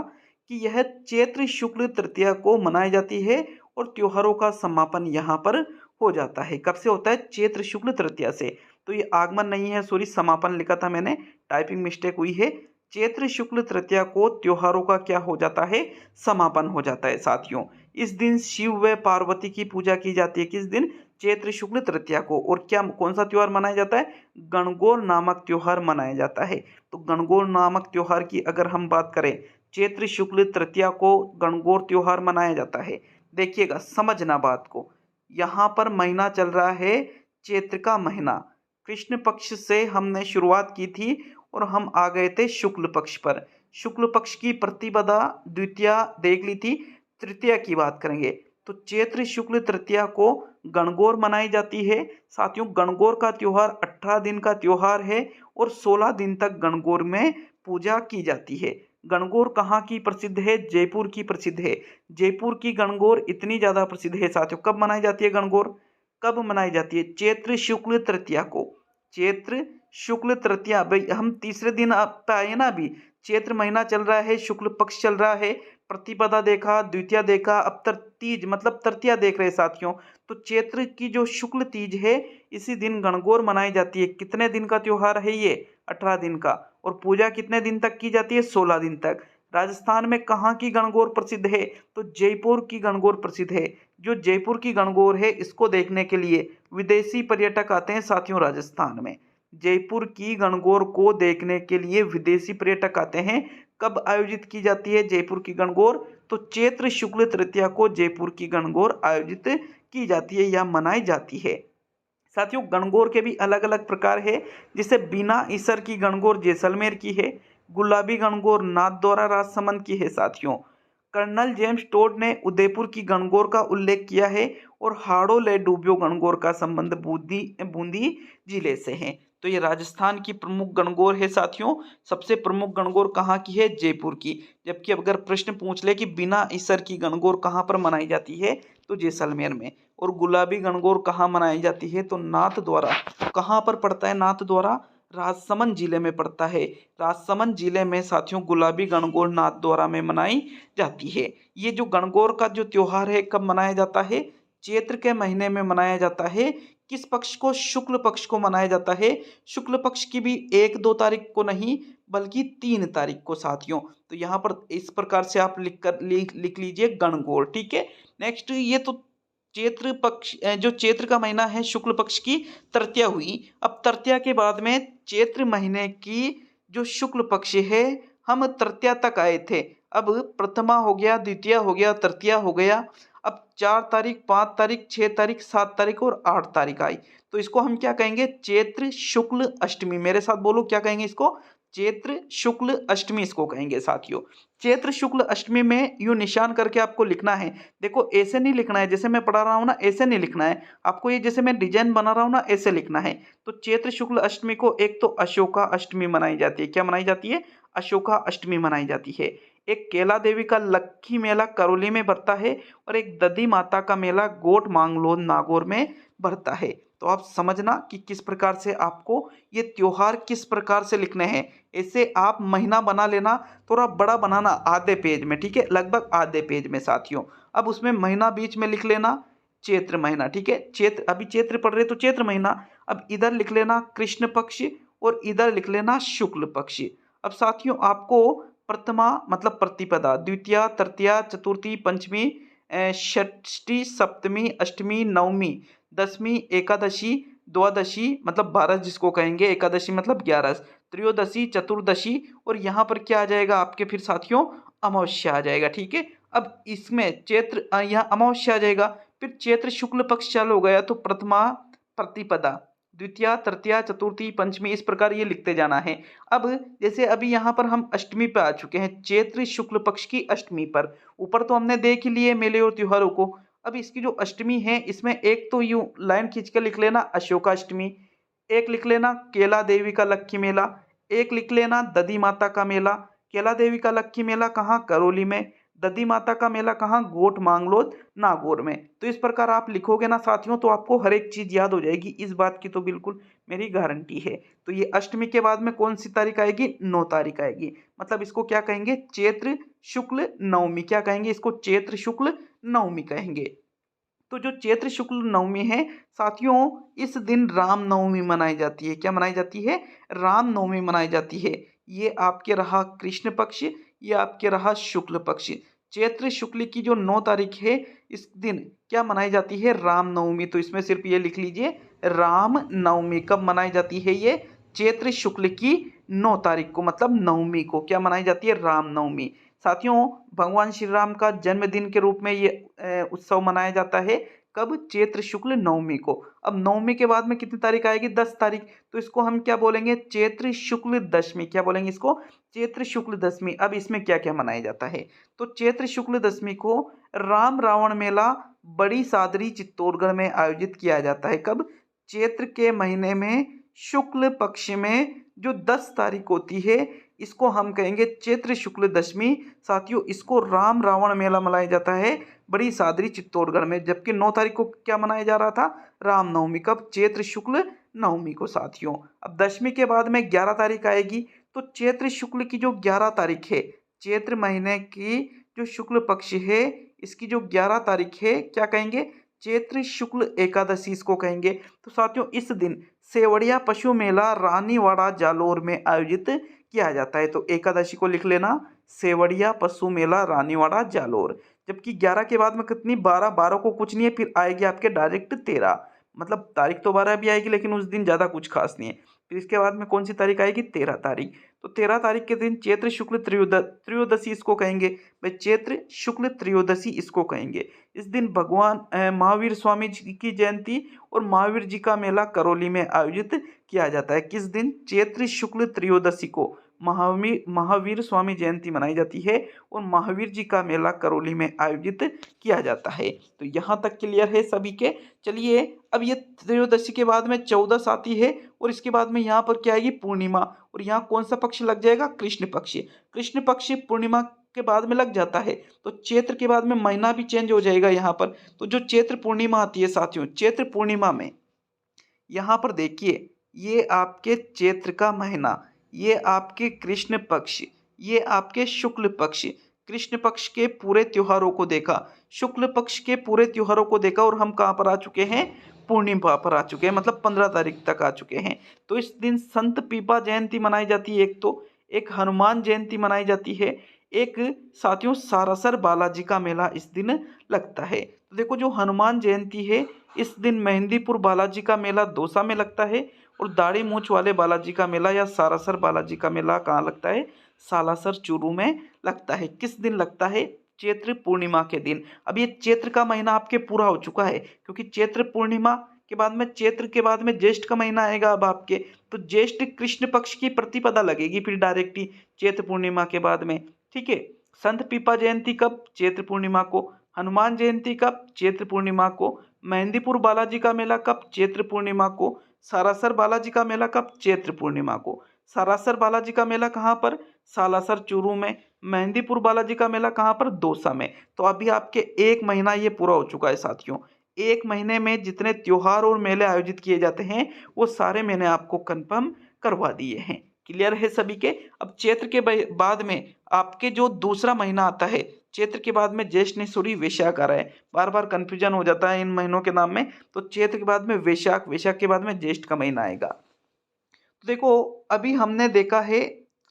कि यह चैत्र शुक्ल तृतीया को मनाई जाती है और त्योहारों का समापन यहाँ पर हो जाता है। कब से होता है? चैत्र शुक्ल तृतीया से। तो ये आगमन नहीं है, सॉरी, समापन लिखा था मैंने, टाइपिंग मिस्टेक हुई है। चैत्र शुक्ल तृतीया को त्योहारों का क्या हो जाता है? समापन हो जाता है साथियों। इस दिन शिव व पार्वती की पूजा की जाती है। किस दिन? चैत्र शुक्ल तृतीया को। और क्या, कौन सा त्योहार मनाया जाता है? गणगौर नामक त्योहार मनाया जाता है। तो गणगौर नामक त्योहार की अगर हम बात करें, चैत्र शुक्ल तृतीया को गणगौर त्योहार मनाया जाता है। देखिएगा, समझना बात को। यहाँ पर महीना चल रहा है चैत्र का महीना। कृष्ण पक्ष से हमने शुरुआत की थी और हम आ गए थे शुक्ल पक्ष पर। शुक्ल पक्ष की प्रतिपदा द्वितीया देख ली थी। तृतीया की बात करेंगे तो चैत्र शुक्ल तृतीया को गणगौर मनाई जाती है साथियों। गणगौर का त्योहार 18 दिन का त्योहार है और 16 दिन तक गणगौर में पूजा की जाती है। गणगौर कहाँ की प्रसिद्ध है? जयपुर की प्रसिद्ध है। जयपुर की गणगौर इतनी ज्यादा प्रसिद्ध है साथियों। कब मनाई जाती है गणगौर? कब मनाई जाती है? चैत्र शुक्ल तृतीया को। चैत्र शुक्ल तृतीया, भाई हम तीसरे दिन पे आए ना। अभी चैत्र महीना चल रहा है, शुक्ल पक्ष चल रहा है, प्रतिपदा देखा, द्वितीया देखा, अब तीज मतलब तृतीया देख रहे साथियों। तो चैत्र की जो शुक्ल तीज है, इसी दिन गणगौर मनाई जाती है। कितने दिन का त्योहार है ये? 18 दिन का। और पूजा कितने दिन तक की जाती है? 16 दिन तक। राजस्थान में कहाँ की गणगौर प्रसिद्ध है? तो जयपुर की गणगौर प्रसिद्ध है। जो जयपुर की गणगौर है, इसको देखने के लिए विदेशी पर्यटक आते हैं साथियों राजस्थान में। जयपुर की गणगौर को देखने के लिए विदेशी पर्यटक आते हैं। कब आयोजित की जाती है जयपुर की गणगौर? तो चैत्र शुक्ल तृतीया को जयपुर की गणगौर आयोजित की जाती है या मनाई जाती है साथियों। गणगौर के भी अलग अलग प्रकार है। जैसे बिना ईसर की गणगौर जैसलमेर की है। गुलाबी गणगौर नाथद्वारा राजसमंद की है साथियों। कर्नल जेम्स टोड ने उदयपुर की गणगौर का उल्लेख किया है और हाड़ो ले डूबियो गणगौर का संबंध बूंदी जिले से है। तो ये राजस्थान की प्रमुख गणगौर है साथियों। सबसे प्रमुख गणगौर कहाँ की है? जयपुर की। जबकि अगर प्रश्न पूछ ले कि बिना ईसर की गणगौर कहाँ पर मनाई जाती है, तो जैसलमेर में। और गुलाबी गणगौर कहाँ मनाई जाती है? तो नाथद्वारा। कहाँ पर पड़ता है नाथद्वारा? राजसमंद जिले में पड़ता है। राजसमंद जिले में साथियों गुलाबी गणगौर नाथद्वारा में मनाई जाती है। ये जो गणगौर का जो त्योहार है, कब मनाया जाता है? चैत्र के महीने में मनाया जाता है। किस पक्ष को? शुक्ल पक्ष को मनाया जाता है। शुक्ल पक्ष की भी 1-2 तारीख को नहीं, बल्कि 3 तारीख को साथियों। तो यहाँ पर इस प्रकार से आप लिख लीजिए गणगौर, ठीक है। नेक्स्ट, ये तो चैत्र पक्ष, जो चैत्र का महीना है, शुक्ल पक्ष की तृतीया हुई। अब तृतीया के बाद में चैत्र महीने की जो शुक्ल पक्ष है, हम तृतीया तक आए थे। अब प्रथमा हो गया, द्वितीया हो गया, तृतीया हो गया। अब 4 तारीख, 5 तारीख, 6 तारीख, 7 तारीख और 8 तारीख आई। तो इसको हम क्या कहेंगे? चैत्र शुक्ल अष्टमी। मेरे साथ बोलो, क्या कहेंगे इसको? चैत्र शुक्ल अष्टमी इसको कहेंगे साथियों। चैत्र शुक्ल अष्टमी में यूं निशान करके आपको लिखना है। देखो ऐसे नहीं लिखना है, जैसे मैं पढ़ा रहा हूं ना ऐसे नहीं लिखना है आपको, ये जैसे मैं डिजाइन बना रहा हूं ना ऐसे लिखना है। तो चैत्र शुक्ल अष्टमी को एक तो अशोका अष्टमी मनाई जाती है। क्या मनाई जाती है? अशोका अष्टमी मनाई जाती है। एक केला देवी का लक्खी मेला करौली में भरता है और एक दधी माता का मेला गोट मांगलोद नागौर में भरता है। तो आप समझना कि किस प्रकार से आपको ये त्योहार किस प्रकार से लिखने हैं। ऐसे आप महीना बना लेना, थोड़ा बड़ा बनाना आधे पेज में, ठीक है, लगभग आधे पेज में साथियों। अब उसमें महीना बीच में लिख लेना चैत्र महीना, ठीक है, चैत्र, अभी चैत्र पढ़ रहे तो चैत्र महीना। अब इधर लिख लेना कृष्ण पक्ष और इधर लिख लेना शुक्ल पक्ष। अब साथियों आपको प्रथमा मतलब प्रतिपदा, द्वितीया, तृतीया, चतुर्थी, पंचमी, षष्ठी, सप्तमी, अष्टमी, नवमी, दसवीं, एकादशी, द्वादशी मतलब 12 जिसको कहेंगे, एकादशी मतलब 11, त्रयोदशी, चतुर्दशी और यहाँ पर क्या आ जाएगा आपके फिर साथियों? अमावस्या आ जाएगा, ठीक है। अब इसमें चैत्र यहाँ अमावस्या आ जाएगा, फिर चैत्र शुक्ल पक्ष चालू हो गया तो प्रथमा प्रतिपदा, द्वितीया, तृतीया, चतुर्थी, पंचमी, इस प्रकार ये लिखते जाना है। अब जैसे अभी यहाँ पर हम अष्टमी पे आ चुके हैं, चैत्र शुक्ल पक्ष की अष्टमी पर। ऊपर तो हमने देख ही लिए मेले और त्योहारों को। अब इसकी जो अष्टमी है इसमें एक तो यूं लाइन खींच कर लिख लेना अशोकाष्टमी, एक लिख लेना केला देवी का लक्खी मेला, एक लिख लेना दधी माता का मेला। केला देवी का लक्खी मेला कहाँ? करौली में। दधी माता का मेला कहाँ? गोट मांगलोद नागौर में। तो इस प्रकार आप लिखोगे ना साथियों तो आपको हर एक चीज याद हो जाएगी, इस बात की तो बिल्कुल मेरी गारंटी है। तो ये अष्टमी के बाद में कौन सी तारीख आएगी? 9 तारीख आएगी। मतलब इसको क्या कहेंगे? चैत्र शुक्ल नवमी। क्या कहेंगे इसको? चैत्र शुक्ल नवमी कहेंगे। तो जो चैत्र शुक्ल नवमी है साथियों, इस दिन राम नवमी मनाई जाती है। क्या मनाई जाती है? राम नवमी मनाई जाती है। ये आपके रहा कृष्ण पक्ष, ये आपके रहा शुक्ल पक्ष। चैत्र शुक्ल की जो 9 तारीख है इस दिन क्या मनाई जाती है? राम नवमी। तो इसमें सिर्फ ये लिख लीजिए राम नवमी। कब मनाई जाती है ये? चैत्र शुक्ल की 9 तारीख को, मतलब नवमी को क्या मनाई जाती है? राम नवमी। साथियों भगवान श्री राम का जन्मदिन के रूप में ये उत्सव मनाया जाता है। कब? चैत्र शुक्ल नवमी को। अब नवमी के बाद में कितनी तारीख आएगी? 10 तारीख। तो इसको हम क्या बोलेंगे? चैत्र शुक्ल दशमी। क्या बोलेंगे इसको? चैत्र शुक्ल दशमी। अब इसमें क्या क्या मनाया जाता है? तो चैत्र शुक्ल दशमी को राम रावण मेला बड़ी सादरी चित्तौड़गढ़ में आयोजित किया जाता है। कब? चैत्र के महीने में शुक्ल पक्ष में जो 10 तारीख होती है इसको हम कहेंगे चैत्र शुक्ल दशमी। साथियों इसको राम रावण मेला मनाया जाता है बड़ी सादरी चित्तौड़गढ़ में। जबकि 9 तारीख को क्या मनाया जा रहा था? रामनवमी। कब? चैत्र शुक्ल नवमी को साथियों। अब दशमी के बाद में 11 तारीख आएगी। तो चैत्र शुक्ल की जो 11 तारीख है, चैत्र महीने की जो शुक्ल पक्ष है इसकी जो 11 तारीख है क्या कहेंगे? चैत्र शुक्ल एकादशी इसको कहेंगे। तो साथियों इस दिन सेवड़िया पशु मेला रानीवाड़ा जालोर में आयोजित किया जाता है। तो एकादशी को लिख लेना सेवड़िया पशु मेला रानीवाड़ा जालोर। जबकि 11 के बाद में कितनी? 12। 12 को कुछ नहीं है, फिर आएगी आपके डायरेक्ट 13। मतलब तारीख तो 12 भी आएगी लेकिन उस दिन ज़्यादा कुछ खास नहीं है। फिर इसके बाद में कौन सी तारीख आएगी? 13 तारीख। तो 13 तारीख के दिन चैत्र शुक्ल त्रयोदशी इसको कहेंगे भाई, चैत्र शुक्ल त्रयोदशी इसको कहेंगे। इस दिन भगवान महावीर स्वामी जी की जयंती और महावीर जी का मेला करौली में आयोजित किया जाता है। किस दिन? चैत्र शुक्ल त्रयोदशी को महावीर स्वामी जयंती मनाई जाती है और महावीर जी का मेला करौली में आयोजित किया जाता है। तो यहाँ तक क्लियर है सभी के। चलिए अब ये त्रयोदशी के बाद में 14 आती है और इसके बाद में यहाँ पर क्या आएगी? पूर्णिमा। और यहाँ कौन सा पक्ष लग जाएगा? कृष्ण पक्ष। कृष्ण पक्ष पूर्णिमा के बाद में लग जाता है तो चैत्र के बाद में महीना भी चेंज हो जाएगा यहाँ पर। तो जो चैत्र पूर्णिमा आती है साथियों, चैत्र पूर्णिमा में यहाँ पर देखिए ये आपके चैत्र का महीना, ये आपके कृष्ण पक्ष, ये आपके शुक्ल पक्ष। कृष्ण पक्ष के पूरे त्योहारों को देखा, शुक्ल पक्ष के पूरे त्योहारों को देखा और हम कहाँ पर आ चुके हैं? पूर्णिमा पर आ चुके हैं, मतलब 15 तारीख तक आ चुके हैं। तो इस दिन संत पीपा जयंती मनाई जाती है, एक हनुमान जयंती मनाई जाती है, एक साथियों सारासर बालाजी का मेला इस दिन लगता है। तो देखो जो हनुमान जयंती है इस दिन मेहंदीपुर बालाजी का मेला दौसा में लगता है और दाढ़ी मूंछ वाले बालाजी का मेला या सारासर बालाजी का मेला कहाँ लगता है? सालासर चूरू में लगता है। किस दिन लगता है? चैत्र पूर्णिमा के दिन। अब ये चैत्र का महीना आपके पूरा हो चुका है क्योंकि चैत्र पूर्णिमा के बाद में चैत्र के बाद में ज्येष्ठ का महीना आएगा। अब आपके तो ज्येष्ठ कृष्ण पक्ष की प्रतिपदा लगेगी फिर डायरेक्ट ही चैत्र पूर्णिमा के बाद में। ठीक है, संत पीपा जयंती कब? चैत्र पूर्णिमा को। हनुमान जयंती कब? चैत्र पूर्णिमा को। मेहंदीपुर बालाजी का मेला कब? चैत्र पूर्णिमा को। सारासर बालाजी का मेला कब? चैत्र पूर्णिमा को। सारासर बालाजी का मेला कहाँ पर? सालासर चूरू में। मेहंदीपुर बालाजी का मेला कहाँ पर? दौसा में। तो अभी आपके एक महीना ये पूरा हो चुका है साथियों। एक महीने में जितने त्योहार और मेले आयोजित किए जाते हैं वो सारे मैंने आपको कंफर्म करवा दिए हैं। क्लियर है सभी के? अब चैत्र के बाद में आपके जो दूसरा महीना आता है, चैत्र के बाद में ज्येष्ठ नहीं सॉरी वैशाख आ रहा है, बार बार कंफ्यूजन हो जाता है इन महीनों के नाम में। तो चैत्र के बाद में वैशाख, वैशाख के बाद में ज्येष्ठ का महीना आएगा। तो देखो अभी हमने देखा है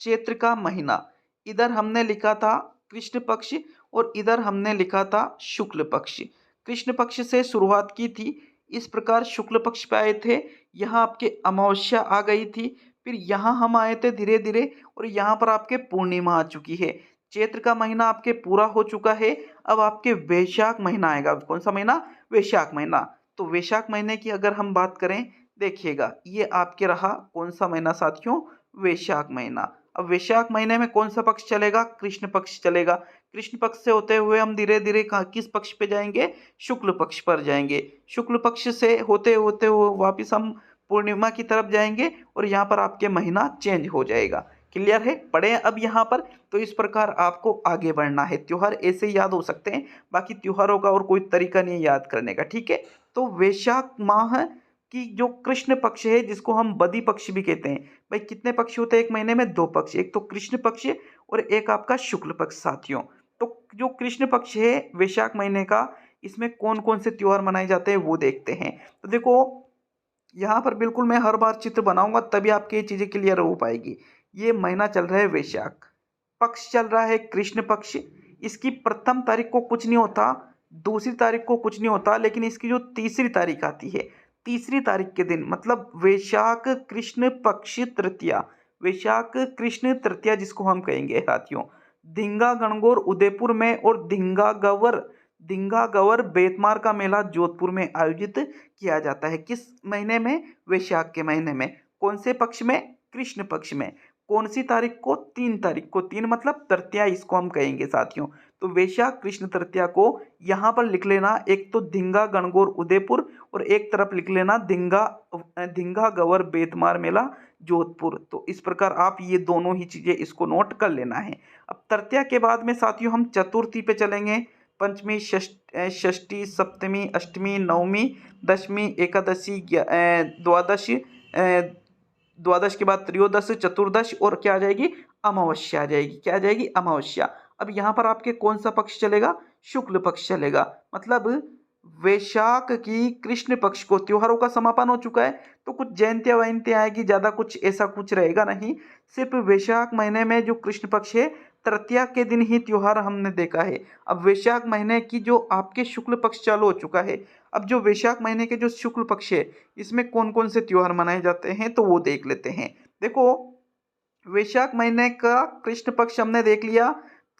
चैत्र का महीना, इधर हमने लिखा था कृष्ण पक्ष और इधर हमने लिखा था शुक्ल पक्ष। कृष्ण पक्ष से शुरुआत की थी, इस प्रकार शुक्ल पक्ष पे आए थे, यहाँ आपके अमावस्या आ गई थी, फिर यहाँ हम आए थे धीरे धीरे और यहाँ पर आपके पूर्णिमा आ चुकी है। चैत्र का महीना आपके पूरा हो चुका है। अब आपके वैशाख महीना आएगा। कौन सा महीना? वैशाख महीना। तो वैशाख महीने की अगर हम बात करें, देखिएगा ये आपके रहा कौन सा महीना साथियों? वैशाख महीना। अब वैशाख महीने में कौन सा पक्ष चलेगा? कृष्ण पक्ष चलेगा। कृष्ण पक्ष से होते हुए हम धीरे धीरे किस पक्ष पे जाएंगे? शुक्ल पक्ष पर जाएंगे। शुक्ल पक्ष से होते होते हुए वापिस हम पूर्णिमा की तरफ जाएंगे और यहाँ पर आपके महीना चेंज हो जाएगा। क्लियर है? पढ़े अब यहाँ पर। तो इस प्रकार आपको आगे बढ़ना है। त्योहार ऐसे याद हो सकते हैं, बाकी त्योहारों का और कोई तरीका नहीं है याद करने का। ठीक है, तो वैशाख माह कि जो कृष्ण पक्ष है जिसको हम बदी पक्ष भी कहते हैं। भाई कितने पक्ष होते हैं एक महीने में? दो पक्ष, एक तो कृष्ण पक्ष और एक आपका शुक्ल पक्ष साथियों। तो जो कृष्ण पक्ष है वैशाख महीने का, इसमें कौन कौन से त्योहार मनाए जाते हैं वो देखते हैं। तो देखो यहाँ पर बिल्कुल मैं हर बार चित्र बनाऊंगा तभी आपकी ये चीजें क्लियर हो पाएगी। ये महीना चल रहा है वैशाख, पक्ष चल रहा है कृष्ण पक्ष। इसकी प्रथम तारीख को कुछ नहीं होता, दूसरी तारीख को कुछ नहीं होता, लेकिन इसकी जो तीसरी तारीख आती है, तीसरी तारीख के दिन मतलब वैशाख कृष्ण पक्ष तृतीया, वैशाख कृष्ण तृतीया जिसको हम कहेंगे साथियों, धिंगा गणगौर उदयपुर में और धिंगा गवर बेतमार का मेला जोधपुर में आयोजित किया जाता है। किस महीने में? वैशाख के महीने में। कौन से पक्ष में? कृष्ण पक्ष में। कौन सी तारीख को? 3 तारीख को। 3 मतलब तृतीया इसको हम कहेंगे साथियों। तो वैशाख कृष्ण तृतीया को यहाँ पर लिख लेना, एक तो धिंगा गणगौर उदयपुर और एक तरफ लिख लेना धिंगा गवर बेतमार मेला जोधपुर। तो इस प्रकार आप ये दोनों ही चीजें इसको नोट कर लेना है। अब तृतीया के बाद में साथियों हम चतुर्थी पे चलेंगे। पंचमी, षष्ठी, सप्तमी, अष्टमी, नवमी, दशमी, एकादशी, द्वादश, द्वादश के बाद त्रयोदश, चतुर्दश और क्या आ जाएगी? अमावस्या आ जाएगी। क्या आ जाएगी? अमावस्या। अब यहाँ पर आपके कौन सा पक्ष चलेगा? शुक्ल पक्ष चलेगा। मतलब वैशाख की कृष्ण पक्ष को त्योहारों का समापन हो चुका है, तो कुछ जयंतियां वयंतियां आएगी, ज्यादा कुछ ऐसा कुछ रहेगा नहीं। सिर्फ वैशाख महीने में जो कृष्ण पक्ष है तृतीया के दिन ही त्योहार हमने देखा है। अब वैशाख महीने की जो आपके शुक्ल पक्ष चालू हो चुका है, अब जो वैशाख महीने के जो शुक्ल पक्ष है इसमें कौन कौन से त्योहार मनाए जाते हैं तो वो देख लेते हैं। देखो वैशाख महीने का कृष्ण पक्ष हमने देख लिया,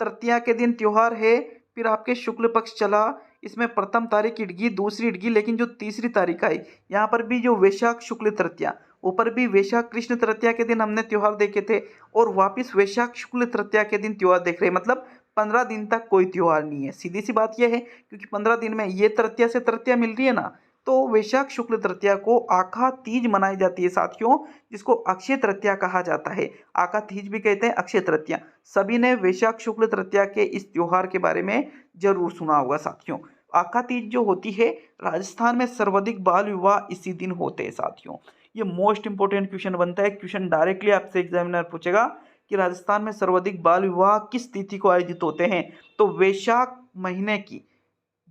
तृतीया के दिन त्योहार है। फिर आपके शुक्ल पक्ष चला, इसमें प्रथम तारीख इडगी, दूसरी इडगी, लेकिन जो तीसरी तारीख आई यहाँ पर भी जो वैशाख शुक्ल तृतीया, ऊपर भी वैशाख कृष्ण तृतीया के दिन हमने त्योहार देखे थे और वापिस वैशाख शुक्ल तृतीया के दिन त्योहार देख रहे हैं। मतलब 15 दिन तक कोई त्योहार नहीं है। सीधी सी बात यह है, क्योंकि 15 दिन में ये तृतीया से तृतीया मिल रही है ना, तो वैशाख शुक्ल तृतीया को आखा तीज मनाई जाती है साथियों, जिसको अक्षय तृतीया कहा जाता है। आखा तीज भी कहते हैं, अक्षय तृतीया। सभी ने वैशाख शुक्ल तृतीया के इस त्योहार के बारे में जरूर सुना होगा साथियों। आखा तीज जो होती है, राजस्थान में सर्वाधिक बाल विवाह इसी दिन होते हैं साथियों। ये मोस्ट इंपोर्टेंट क्वेश्चन बनता है। क्वेश्चन डायरेक्टली आपसे एग्जामिनर पूछेगा कि राजस्थान में सर्वाधिक बाल विवाह किस तिथि को आयोजित होते हैं, तो वैशाख महीने की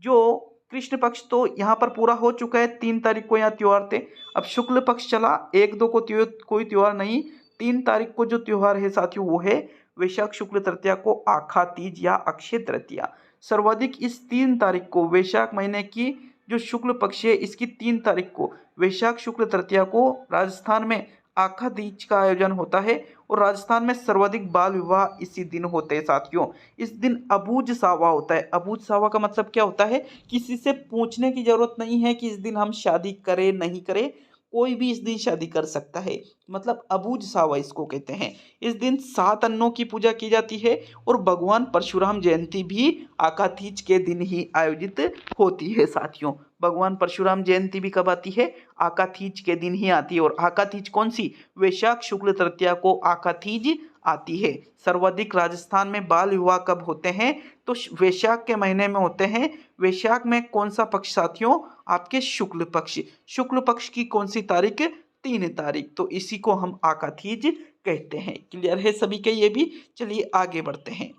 जो कृष्ण पक्ष तो यहाँ पर पूरा हो चुका है, 3 तारीख को यहाँ त्योहार थे। अब शुक्ल पक्ष चला, 1-2 को कोई त्योहार नहीं, 3 तारीख को जो त्योहार है साथियों वो है वैशाख शुक्ल तृतीया को आखा तीज या अक्षय तृतीया। सर्वाधिक इस 3 तारीख को वैशाख महीने की जो शुक्ल पक्ष है इसकी 3 तारीख को वैशाख शुक्ल तृतीया को राजस्थान में आखा तीज का आयोजन होता है और राजस्थान में सर्वाधिक बाल विवाह इसी दिन होते हैं साथियों। इस दिन अबूझ सावा होता है। अबूझ सावा का मतलब क्या होता है? किसी से पूछने की जरूरत नहीं है कि इस दिन हम शादी करें नहीं करें, कोई भी इस दिन शादी कर सकता है, मतलब अबूझ सावा इसको कहते हैं। इस दिन 7 अन्नों की पूजा की जाती है और भगवान परशुराम जयंती भी आकातीज के दिन ही आयोजित होती है साथियों। भगवान परशुराम जयंती भी कब आती है? आकातीज के दिन ही आती है। और आकातीज कौन सी? वैशाख शुक्ल तृतीया को आकातीज आती है। सर्वाधिक राजस्थान में बाल विवाह कब होते हैं? तो वैशाख के महीने में होते हैं। वैशाख में कौन सा पक्ष साथियों? आपके शुक्ल पक्ष। शुक्ल पक्ष की कौन सी तारीख? 3 तारीख। तो इसी को हम आकातीज कहते हैं। क्लियर है सभी के ये भी? चलिए आगे बढ़ते हैं।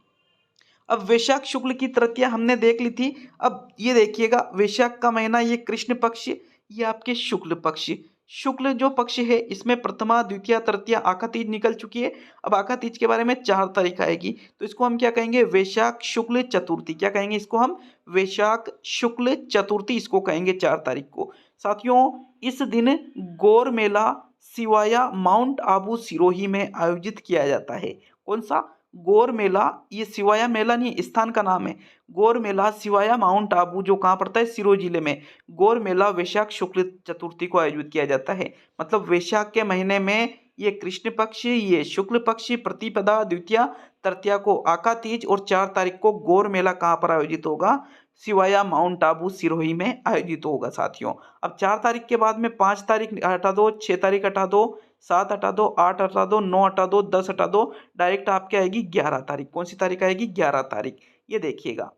अब वैशाख शुक्ल की तृतीया हमने देख ली थी। अब ये देखिएगा, वैशाख का महीना ये कृष्ण पक्ष, ये आपके शुक्ल पक्ष। शुक्ल जो पक्ष है इसमें प्रथमा द्वितीया तृतीया आकातीज निकल चुकी है। अब आकातीज के बारे में 4 तारीख आएगी, तो इसको हम क्या कहेंगे? वैशाख शुक्ल चतुर्थी। क्या कहेंगे इसको हम? वैशाख शुक्ल चतुर्थी इसको कहेंगे 4 तारीख को। साथियों इस दिन गौर मेला सिवाया माउंट आबू सिरोही में आयोजित किया जाता है। कौन सा? गौर मेला। ये सिवाया मेला नहीं, स्थान का नाम है। गौर मेला सिवाया माउंट आबू जो कहाँ पड़ता है? सिरोही जिले में। गौर मेला वैशाख शुक्ल चतुर्थी को आयोजित किया जाता है। मतलब वैशाख के महीने में ये कृष्ण पक्ष, ये शुक्ल पक्ष, प्रतिपदा द्वितीया तृतीया को आकातीज और 4 तारीख को गौर मेला कहाँ पर आयोजित होगा? सिवाया माउंट आबू सिरोही में आयोजित होगा साथियों। अब 4 तारीख के बाद में 5 तारीख हटा दो, 6 तारीख हटा दो, 7 हटा दो, 8 हटा दो, 9 हटा दो, 10 हटा दो, डायरेक्ट आपके आएगी 11 तारीख। कौन सी तारीख आएगी? 11 तारीख। ये देखिएगा,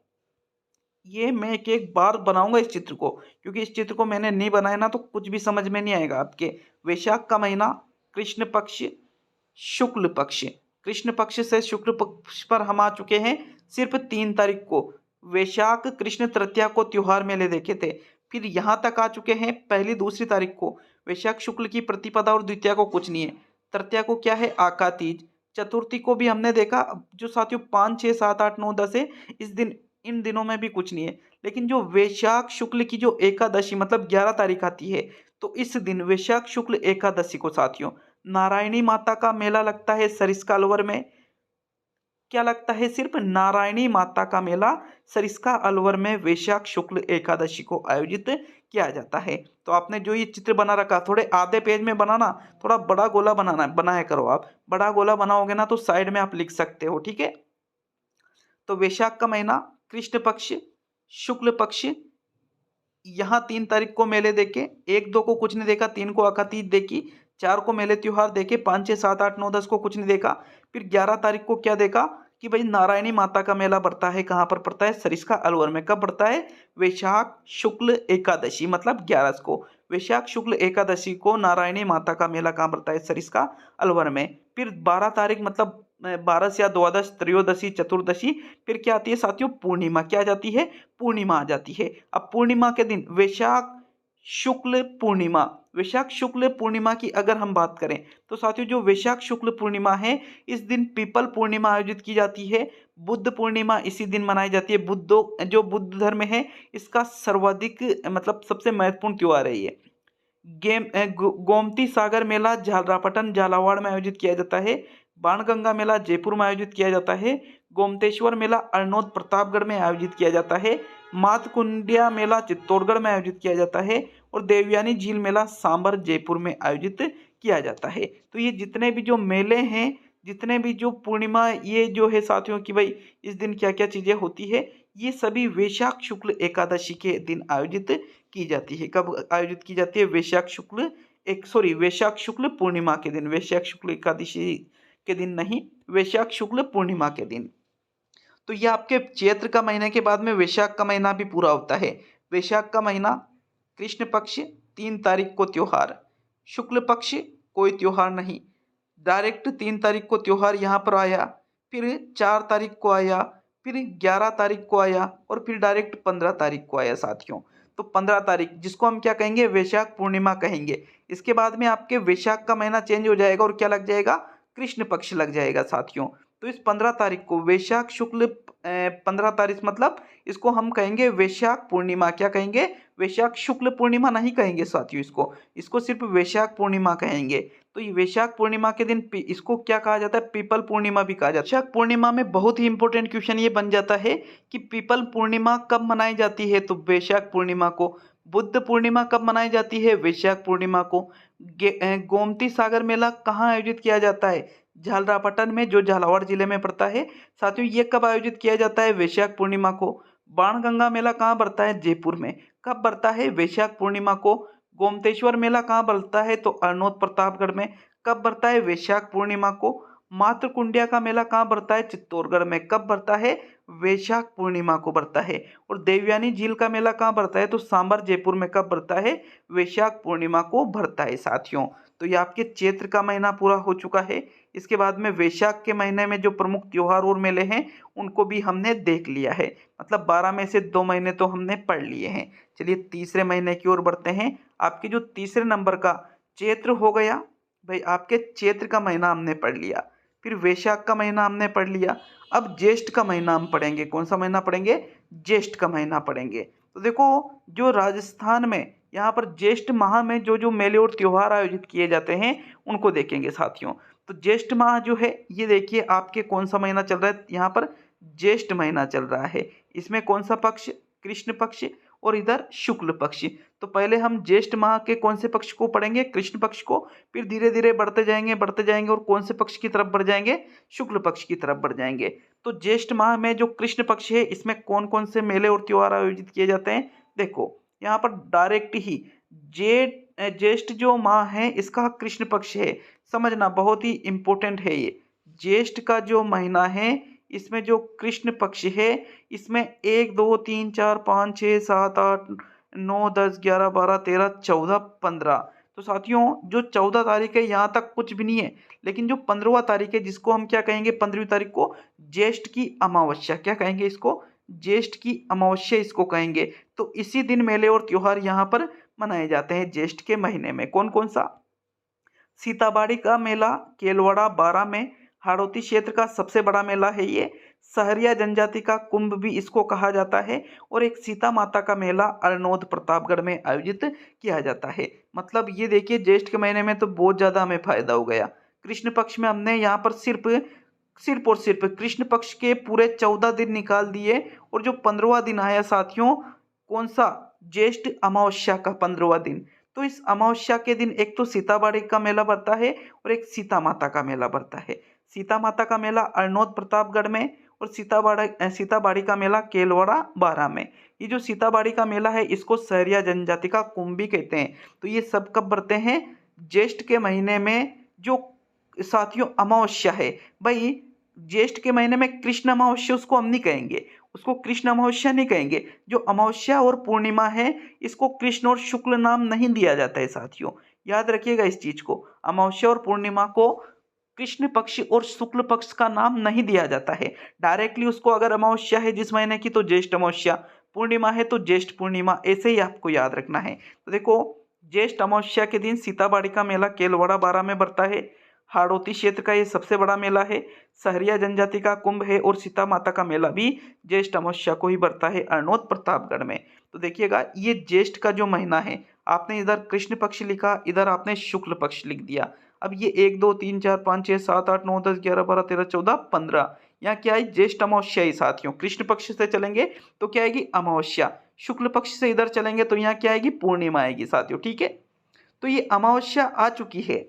ये मैं एक एक बार बनाऊंगा इस चित्र को, क्योंकि इस चित्र को मैंने नहीं बनाया ना तो कुछ भी समझ में नहीं आएगा आपके। वैशाख का महीना, कृष्ण पक्ष, शुक्ल पक्ष। कृष्ण पक्ष से शुक्ल पक्ष पर हम आ चुके हैं सिर्फ 3 तारीख को। वैशाख कृष्ण तृतीया को त्योहार मेले देखे थे। फिर यहाँ तक आ चुके हैं पहली दूसरी तारीख को। वैशाख शुक्ल की प्रतिपदा और द्वितीया को कुछ नहीं है। तृतीया को क्या है? आकातीज। चतुर्थी को भी हमने देखा। जो साथियों 5, 6, 7, 8, 9, 10 है, इस दिन इन दिनों में भी कुछ नहीं है। लेकिन जो वैशाख शुक्ल की जो एकादशी मतलब 11 तारीख आती है, तो इस दिन वैशाख शुक्ल एकादशी को साथियों नारायणी माता का मेला लगता है सरिस्का अलवर में। क्या लगता है? सिर्फ नारायणी माता का मेला सरिस्का अलवर में वैशाख शुक्ल एकादशी को आयोजित किया जाता है। तो आपने जो ये चित्र बना रखा, थोड़े आधे पेज में बनाना, थोड़ा बड़ा गोला बनाया करो। आप बड़ा गोला बनाओगे ना तो साइड में आप लिख सकते हो, ठीक है। तो वैशाख का महीना, कृष्ण पक्ष, शुक्ल पक्ष, यहाँ 3 तारीख को मेले देखे। 1, 2 को कुछ नहीं देखा, 3 को आकातीज देखी, 4 को मेले त्योहार देखे, 5, 6, 7, 8, 9, 10 को कुछ नहीं देखा। फिर 11 तारीख को क्या देखा कि भाई नारायणी माता का मेला पड़ता है। कहाँ पर पड़ता है? सरिस्का अलवर में। कब पड़ता है? वैशाख शुक्ल एकादशी मतलब 11 को। वैशाख शुक्ल एकादशी को नारायणी माता का मेला कहाँ पड़ता है? सरिस्का अलवर में। फिर 12 तारीख मतलब 12 या द्वादश, त्रयोदशी, चतुर्दशी, फिर क्या आती है साथियों? पूर्णिमा। क्या आ जाती है? पूर्णिमा आ जाती है। अब पूर्णिमा के दिन वैशाख शुक्ल पूर्णिमा, वैशाख शुक्ल पूर्णिमा की अगर हम बात करें तो साथियों जो वैशाख शुक्ल पूर्णिमा है, इस दिन पीपल पूर्णिमा आयोजित की जाती है। बुद्ध पूर्णिमा इसी दिन मनाई जाती है। जो बुद्ध धर्म है इसका सर्वाधिक मतलब सबसे महत्वपूर्ण त्योहार है ये। गोमती सागर मेला झालरापाटन झालावाड़ में आयोजित किया जाता है। बाणगंगा मेला जयपुर में आयोजित किया जाता है। गोमतेश्वर मेला अरनोद प्रतापगढ़ में आयोजित किया जाता है। मातकुंडिया मेला चित्तौड़गढ़ में आयोजित किया जाता है। और देवयानी झील मेला सांबर जयपुर में आयोजित किया जाता है। तो ये जितने भी जो मेले हैं, जितने भी जो पूर्णिमा, ये जो है साथियों कि भाई इस दिन क्या क्या चीजें होती है, ये सभी वैशाख शुक्ल एकादशी के दिन आयोजित की जाती है। कब आयोजित की जाती है? वैशाख शुक्ल पूर्णिमा के दिन। वैशाख शुक्ल एकादशी के दिन नहीं, वैशाख शुक्ल पूर्णिमा के दिन। तो ये आपके चैत्र का महीने के बाद में वैशाख का महीना भी पूरा होता है। वैशाख का महीना, कृष्ण पक्ष, 3 तारीख को त्योहार, शुक्ल पक्ष कोई त्योहार नहीं, डायरेक्ट 3 तारीख को त्योहार यहाँ पर आया, फिर 4 तारीख को आया, फिर 11 तारीख को आया और फिर डायरेक्ट 15 तारीख को आया साथियों। तो 15 तारीख जिसको हम क्या कहेंगे? वैशाख पूर्णिमा कहेंगे। इसके बाद में आपके वैशाख का महीना चेंज हो जाएगा और क्या लग जाएगा? कृष्ण पक्ष लग जाएगा साथियों। तो इस 15 तारीख को वैशाख शुक्ल 15 तारीख मतलब इसको हम कहेंगे वैशाख पूर्णिमा। क्या कहेंगे? वैशाख शुक्ल पूर्णिमा नहीं कहेंगे साथियों, इसको सिर्फ वैशाख पूर्णिमा कहेंगे। तो ये वैशाख पूर्णिमा के दिन इसको क्या कहा जाता है? पीपल पूर्णिमा भी कहा जाता है। वैशाख पूर्णिमा में बहुत ही इंपॉर्टेंट क्वेश्चन ये बन जाता है कि पीपल पूर्णिमा कब मनाई जाती है? तो वैशाख पूर्णिमा को। बुद्ध पूर्णिमा कब मनाई जाती है? वैशाख पूर्णिमा को। गोमती सागर मेला कहाँ आयोजित किया जाता है? झालरापाटन में, जो झालावाड़ जिले में पड़ता है। साथियों ये कब आयोजित किया जाता है? वैशाख पूर्णिमा को। बाणगंगा मेला कहाँ पड़ता है? जयपुर में। कब पड़ता है? वैशाख पूर्णिमा को। गोमतेश्वर मेला कहाँ पड़ता है? तो अरनोद प्रतापगढ़ में। कब पड़ता है? वैशाख पूर्णिमा को। मातृकुंडिया का मेला कहाँ पड़ता है? चित्तौड़गढ़ में। कब पड़ता है? वैशाख पूर्णिमा को पड़ता है। और देवयानी झील का मेला कहाँ पड़ता है? तो सांबर जयपुर में। कब पड़ता है? वैशाख पूर्णिमा को भरता है साथियों। तो ये आपके चैत्र का महीना पूरा हो चुका है। इसके बाद में वैशाख के महीने में जो प्रमुख त्योहार और मेले हैं उनको भी हमने देख लिया है। मतलब 12 में से 2 महीने तो हमने पढ़ लिए हैं। चलिए तीसरे महीने की ओर बढ़ते हैं। आपके जो तीसरे नंबर का चैत्र हो गया भाई, आपके चैत्र का महीना हमने पढ़ लिया। फिर वैशाख का महीना हमने पढ़ लिया। अब ज्येष्ठ का महीना हम पढ़ेंगे। कौन सा महीना पढ़ेंगे? ज्येष्ठ का महीना पढ़ेंगे। तो देखो, जो राजस्थान में यहाँ पर ज्येष्ठ माह में जो जो मेले और त्योहार आयोजित किए जाते हैं उनको देखेंगे साथियों। तो ज्येष्ठ माह जो है ये देखिए आपके कौन सा महीना चल रहा है? यहाँ पर ज्येष्ठ महीना चल रहा है। इसमें कौन सा पक्ष? कृष्ण पक्ष। और इधर शुक्ल पक्ष। तो पहले हम ज्येष्ठ माह के कौन से पक्ष को पढ़ेंगे? कृष्ण पक्ष को। फिर धीरे धीरे बढ़ते जाएंगे और कौन से पक्ष की तरफ बढ़ जाएंगे? शुक्ल पक्ष की तरफ बढ़ जाएंगे। तो ज्येष्ठ माह में जो कृष्ण पक्ष है इसमें कौन कौन से मेले और त्योहार आयोजित किए जाते हैं? देखो यहाँ पर डायरेक्ट ही ज्येष्ठ जो माह है इसका कृष्ण पक्ष है। समझना बहुत ही इंपॉर्टेंट है ये। ज्येष्ठ का जो महीना है इसमें जो कृष्ण पक्ष है इसमें 1 2 3 4 5 6 7 8 9 10 11 12 13 14 15। तो साथियों जो 14 तारीख है यहाँ तक कुछ भी नहीं है, लेकिन जो 15वां तारीख है जिसको हम क्या कहेंगे? 15वीं तारीख को ज्येष्ठ की अमावस्या। क्या कहेंगे इसको? ज्येष्ठ की अमावस्या इसको कहेंगे। तो इसी दिन मेले और त्योहार यहाँ पर मनाए जाते हैं ज्येष्ठ के महीने में। कौन कौन सा? सीताबाड़ी का मेला केलवाड़ा 12 में। हाड़ौती क्षेत्र का सबसे बड़ा मेला है ये। सहरिया जनजाति का कुंभ भी इसको कहा जाता है। और एक सीता माता का मेला अरनोद प्रतापगढ़ में आयोजित किया जाता है। मतलब ये देखिए ज्येष्ठ के महीने में तो बहुत ज्यादा हमें फायदा हो गया। कृष्ण पक्ष में हमने यहाँ पर सिर्फ और सिर्फ कृष्ण पक्ष के पूरे 14 दिन निकाल दिए। और जो 15वां दिन आया साथियों, कौन सा? ज्येष्ठ अमावस्या का 15वां दिन। तो इस अमावस्या के दिन एक तो सीताबाड़ी का मेला बढ़ता है और एक सीता माता का मेला बढ़ता है। सीता माता का मेला अरनोद प्रतापगढ़ में और सीताबाड़ी का मेला केलवाड़ा 12 में। ये जो सीताबाड़ी का मेला है इसको सहरिया जनजाति का कुंभ भी कहते हैं। तो ये सब कब बढ़ते हैं? ज्येष्ठ के महीने में। जो साथियों अमावस्या है भाई, ज्येष्ठ के महीने में कृष्ण अमावस्या उसको हम नहीं कहेंगे, उसको कृष्ण अमावस्या नहीं कहेंगे। जो अमावस्या और पूर्णिमा है इसको कृष्ण और शुक्ल नाम नहीं दिया जाता है साथियों। याद रखिएगा इस चीज को। अमावस्या और पूर्णिमा को कृष्ण पक्ष और शुक्ल पक्ष का नाम नहीं दिया जाता है। डायरेक्टली उसको अगर अमावस्या है जिस महीने की तो ज्येष्ठ अमावस्या, पूर्णिमा है तो ज्येष्ठ पूर्णिमा, ऐसे ही आपको याद रखना है। तो देखो ज्येष्ठ अमावस्या के दिन सीताबाड़ी का मेला केलवाड़ा 12 में बढ़ता है। हाड़ौती क्षेत्र का ये सबसे बड़ा मेला है। सहरिया जनजाति का कुंभ है और सीता माता का मेला भी ज्येष्ठ अमावस्या को ही बढ़ता है अरनोद प्रतापगढ़ में। तो देखिएगा ये ज्येष्ठ का जो महीना है, आपने इधर कृष्ण पक्ष लिखा, इधर आपने शुक्ल पक्ष लिख दिया। अब ये 1 2 3 4 5 6 7 8 9 10 11 12 13 14 15, यहाँ क्या है? ज्येष्ठ अमावस्या ही साथियों। कृष्ण पक्ष से चलेंगे तो क्या आएगी? अमावस्या। शुक्ल पक्ष से इधर चलेंगे तो यहाँ क्या आएगी? पूर्णिमा आएगी साथियों। ठीक है, तो ये अमावस्या आ चुकी है।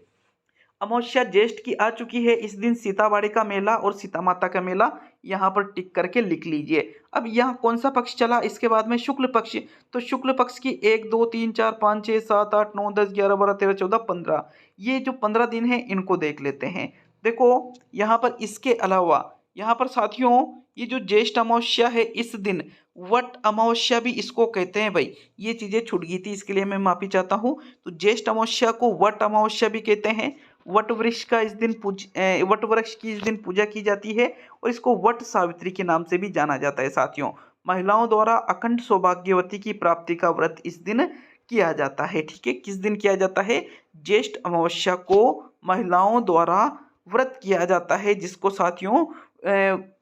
अमावस्या ज्येष्ठ की आ चुकी है। इस दिन सीताबाड़ी का मेला और सीता माता का मेला यहाँ पर टिक करके लिख लीजिए। अब यहाँ कौन सा पक्ष चला? इसके बाद में शुक्ल पक्ष। तो शुक्ल पक्ष की 1 2 3 4 5 6 7 8 9 10 11 12 13 14 15, ये जो 15 दिन है इनको देख लेते हैं। देखो यहाँ पर इसके अलावा यहाँ पर साथियों ये जो ज्येष्ठ अमावस्या है इस दिन वट अमावस्या भी इसको कहते हैं भाई। ये चीजें छूट गई थी, इसके लिए मैं माफी चाहता हूँ। तो ज्येष्ठ अमावस्या को वट अमावस्या भी कहते हैं। वट वृक्ष की इस दिन पूजा की जाती है और इसको वट सावित्री के नाम से भी जाना जाता है साथियों। महिलाओं द्वारा अखंड सौभाग्यवती की प्राप्ति का व्रत इस दिन किया जाता है। ठीक है, किस दिन किया जाता है? ज्येष्ठ अमावस्या को महिलाओं द्वारा व्रत किया जाता है, जिसको साथियों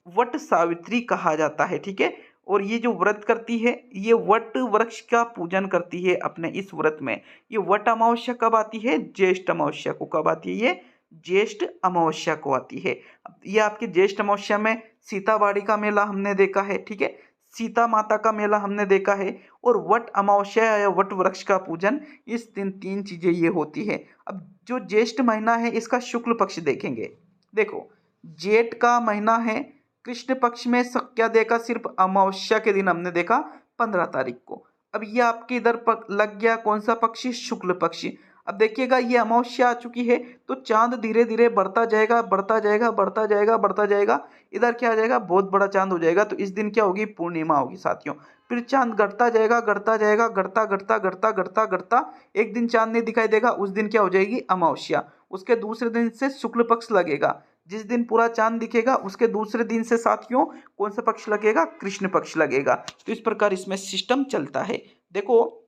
वट सावित्री कहा जाता है। ठीक है, और ये जो व्रत करती है ये वट वृक्ष का पूजन करती है अपने इस व्रत में। ये वट अमावस्या कब आती है? ज्येष्ठ अमावस्या को। कब आती है ये? ज्येष्ठ अमावस्या को आती है। ये आपके ज्येष्ठ अमावस्या में सीताबाड़ी का मेला हमने देखा है। ठीक है, सीता माता का मेला हमने देखा है, और वट अमावस्या या वट वृक्ष का पूजन, इस दिन तीन चीजें ये होती है। अब जो ज्येष्ठ महीना है इसका शुक्ल पक्ष देखेंगे। देखो, जेठ का महीना है, कृष्ण पक्ष में शक्या देखा सिर्फ अमावस्या के दिन हमने देखा 15 तारीख को। अब ये आपके इधर लग गया कौन सा पक्ष? शुक्ल पक्ष। अब देखिएगा ये अमावस्या आ चुकी है तो चांद धीरे धीरे बढ़ता जाएगा, बढ़ता जाएगा, बढ़ता जाएगा, बढ़ता जाएगा। इधर क्या आ जाएगा? बहुत बड़ा चांद हो जाएगा। तो इस दिन क्या होगी? पूर्णिमा होगी साथियों। फिर चांद घटता जाएगा, घटता जाएगा, घटता घटता घटता घटता घटता, एक दिन चांद नहीं दिखाई देगा, उस दिन क्या हो जाएगी? अमावस्या। उसके दूसरे दिन से शुक्ल पक्ष लगेगा। जिस दिन पूरा चांद दिखेगा उसके दूसरे दिन से साथियों कौन सा पक्ष लगेगा? कृष्ण पक्ष लगेगा। तो इस प्रकार इसमें सिस्टम चलता है। देखो,